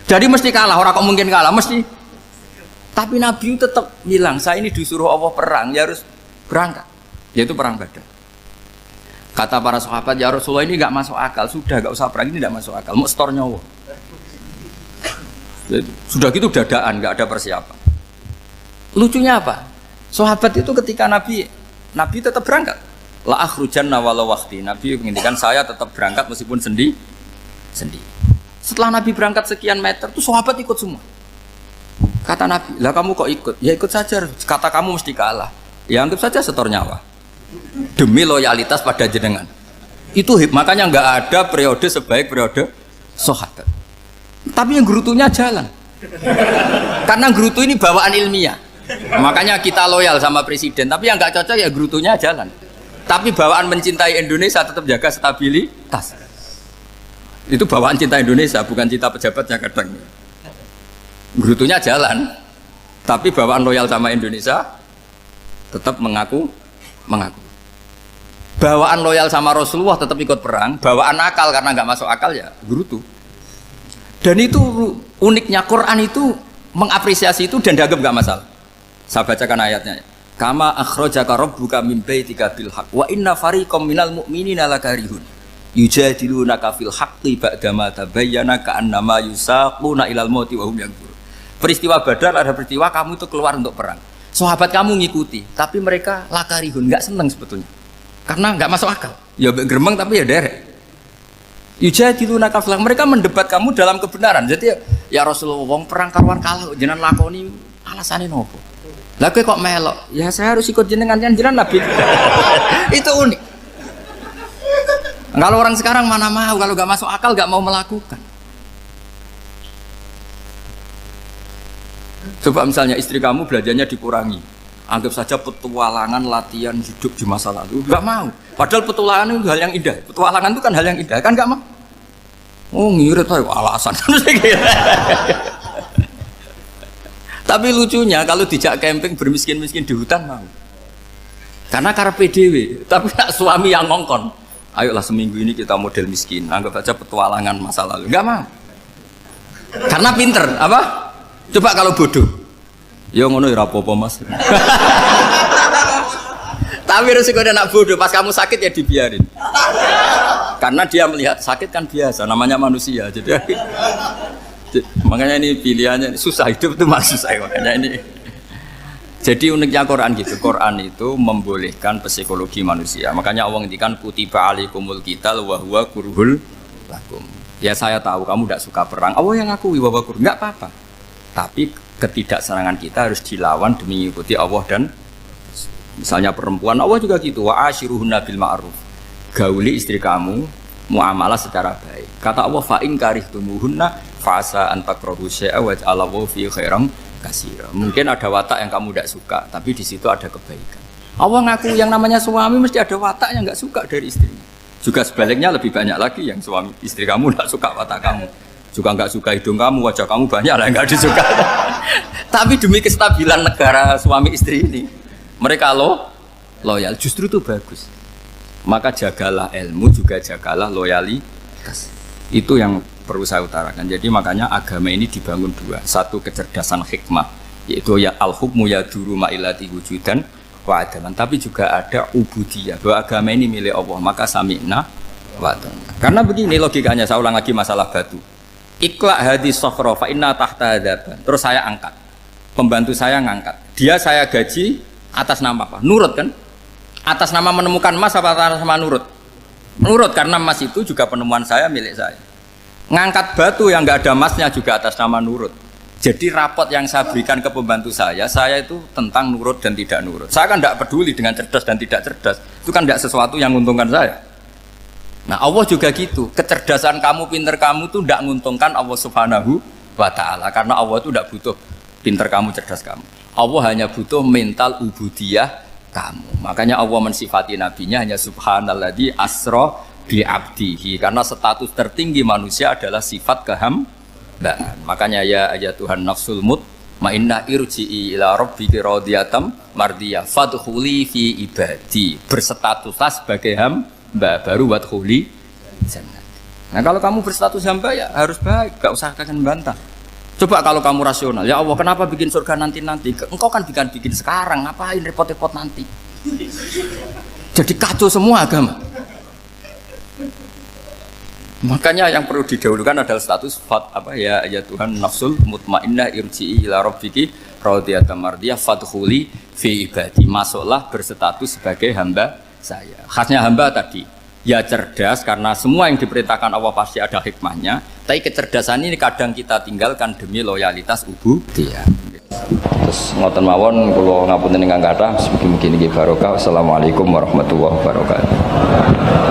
Jadi mesti kalah, orang kok mungkin kalah mesti. Tapi Nabi tetap bilang, saya ini disuruh Allah perang, ya harus berangkat. Yaitu perang Badar. Kata para sahabat, ya Rasulullah ini nggak masuk akal, sudah nggak usah perang, ini nggak masuk akal, mau store nyawa. Sudah gitu dadaan, nggak ada persiapan. Lucunya apa? Sahabat itu ketika Nabi tetap berangkat. La akhrujanna walau waqti. Nabi menginginkan saya tetap berangkat meskipun sendi. Setelah Nabi berangkat sekian meter, tuh sahabat ikut semua. Kata Nabi, lah kamu kok ikut? Ya ikut saja. Kata kamu mesti kalah. Ya anggap saja setor nyawa. Demi loyalitas pada jenengan. Itu makanya nggak ada periode sebaik periode sahabat. Tapi yang gerutunya jalan. Karena gerutu ini bawaan ilmiah. Makanya kita loyal sama presiden. Tapi yang nggak cocok ya gerutunya jalan. Tapi bawaan mencintai Indonesia tetap jaga stabilitas. Itu bawaan cinta Indonesia, bukan cinta pejabatnya kadang. Gerutunya jalan. Tapi bawaan loyal sama Indonesia tetap mengaku. Bawaan loyal sama Rasulullah tetap ikut perang, bawaan akal karena nggak masuk akal ya gerutu. Dan itu uniknya Quran itu mengapresiasi itu dan dianggap nggak masalah. Saya bacakan ayatnya. Kama akhrajaka rabbuka min baitika bil haqq wa inna fariqam minal mu'minina lakarihun yujadilunaka fil haqqi ba'dama tabayyana ka'annama yusaquna ilal mauti wa hum yanzurun. Peristiwa Badar ada peristiwa kamu itu keluar untuk perang. Sahabat kamu ngikuti, tapi mereka lakarihun, nggak senang sebetulnya. Karena nggak masuk akal. Ya geremeng tapi ya derek. Yujadilunaka fil haqq, mereka mendebat kamu dalam kebenaran. Jadi ya Rasulullah wong perang karuan kalah jenengan lakoni alasane nopo? Lah kowe kok melok? Ya saya harus ikut jenengan Nabi. Itu unik. Kalau orang sekarang mana mau, kalau nggak masuk akal nggak mau melakukan. Coba misalnya istri kamu belajarnya dikurangi, anggap saja petualangan latihan hidup di masa lalu, nggak mau. Padahal petualangan itu hal yang indah. Petualangan itu kan hal yang indah, kan nggak mau. Oh ngirit aja alasan. Tapi lucunya kalau dijak camping bermiskin-miskin di hutan mau. Karena karpe dewe, tapi nak suami yang ngongkon. Ayolah seminggu ini kita model miskin, anggap saja petualangan masa lalu. Nggak mau. Karena pinter, apa? Coba kalau bodoh. Ya ngono ya apa-apa Mas. Tapi resikonya nak bodoh, pas kamu sakit ya dibiarin. Karena dia melihat sakit kan biasa, namanya manusia. Jadi makanya ini pilihannya susah, hidup itu maksud saya makanya ini. Jadi uniknya Quran gitu, Quran itu membolehkan psikologi manusia. Makanya Allah ngendikan kutiba alaikumul qital wa huwa kurhul lakum. Ya saya tahu kamu tidak suka perang. Allah yang ngakui wa huwa kurhul, enggak apa-apa. Tapi ketidaksenangan kita harus dilawan demi mengikuti Allah dan misalnya perempuan Allah juga gitu, wa ashiruhunna bil ma'ruf. Gauli istri kamu muamalah secara baik. Kata Allah fa in karihtumuhunna fa'asa an takrahu syai'a wa ja'alallahu fi khairan katsira. Mungkin ada watak yang kamu tidak suka, tapi di situ ada kebaikan. Allah ngaku yang namanya suami mesti ada watak yang enggak suka dari istrinya. Juga sebaliknya lebih banyak lagi yang suami istri kamu tidak suka watak kamu. Juga nggak suka hidung kamu, wajah kamu banyak lah nggak disuka. Tapi demi kestabilan negara suami istri ini, mereka loyal, justru itu bagus. Maka jagalah ilmu, juga jagalah loyalitas. Itu yang perlu saya utarakan. Jadi makanya agama ini dibangun dua. Satu kecerdasan hikmah, yaitu ya al-hukmu ya duru ma'ilati wujudan wa adalan. Tapi juga ada ubudiyah, bahwa agama ini milik Allah. Maka sami'na wa ata'na. Karena begini logikanya, saya ulang lagi masalah batu. Iqla hadis sokhro fa inna tahta hadaban. Terus saya angkat, pembantu saya ngangkat. Dia saya gaji atas nama apa? Nurut kan? Atas nama menemukan emas apa atas nama nurut? Nurut karena emas itu juga penemuan saya, milik saya. Ngangkat batu yang nggak ada emasnya juga atas nama nurut. Jadi rapot yang saya berikan ke pembantu saya itu tentang nurut dan tidak nurut. Saya kan tidak peduli dengan cerdas dan tidak cerdas. Itu kan tidak sesuatu yang menguntungkan saya. Nah Allah juga gitu, kecerdasan kamu, pinter kamu itu tidak menguntungkan Allah subhanahu wa ta'ala. Karena Allah itu tidak butuh pinter kamu, cerdas kamu. Allah hanya butuh mental ubudiyah kamu. Makanya Allah mensifati nabinya hanya subhanalladzi asra bi abdihi. Karena status tertinggi manusia adalah sifat kehambaan. Makanya ya Tuhan nafsul mutmainnah irji'i ila rabbiki radhiyatam mardiyah fadkhuli fi ibadi. Berstatuslah sebagai hamba baru wadkhuli jannah. Nah kalau kamu berstatus hamba ya harus baik, gak usah kalian bantah. Coba kalau kamu rasional, ya Allah kenapa bikin surga nanti-nanti? Engkau kan bikin sekarang, ngapain repot-repot nanti? Jadi kacau semua agama. Makanya yang perlu didahulukan adalah status ya Tuhan nafsul mutmainnah irji'i ila rabbiki radiyatan mardiyah fadkhuli fi ibadi. Masuklah berstatus sebagai hamba saya. Khasnya hamba tadi ya cerdas karena semua yang diperintahkan Allah pasti ada hikmahnya. Tapi kecerdasan ini kadang kita tinggalkan demi loyalitas ubudiyah. Terus ngoten mawon kula ngapunten ingkang kathah mugi-mugi niki barokah. Assalamualaikum warahmatullahi wabarakatuh.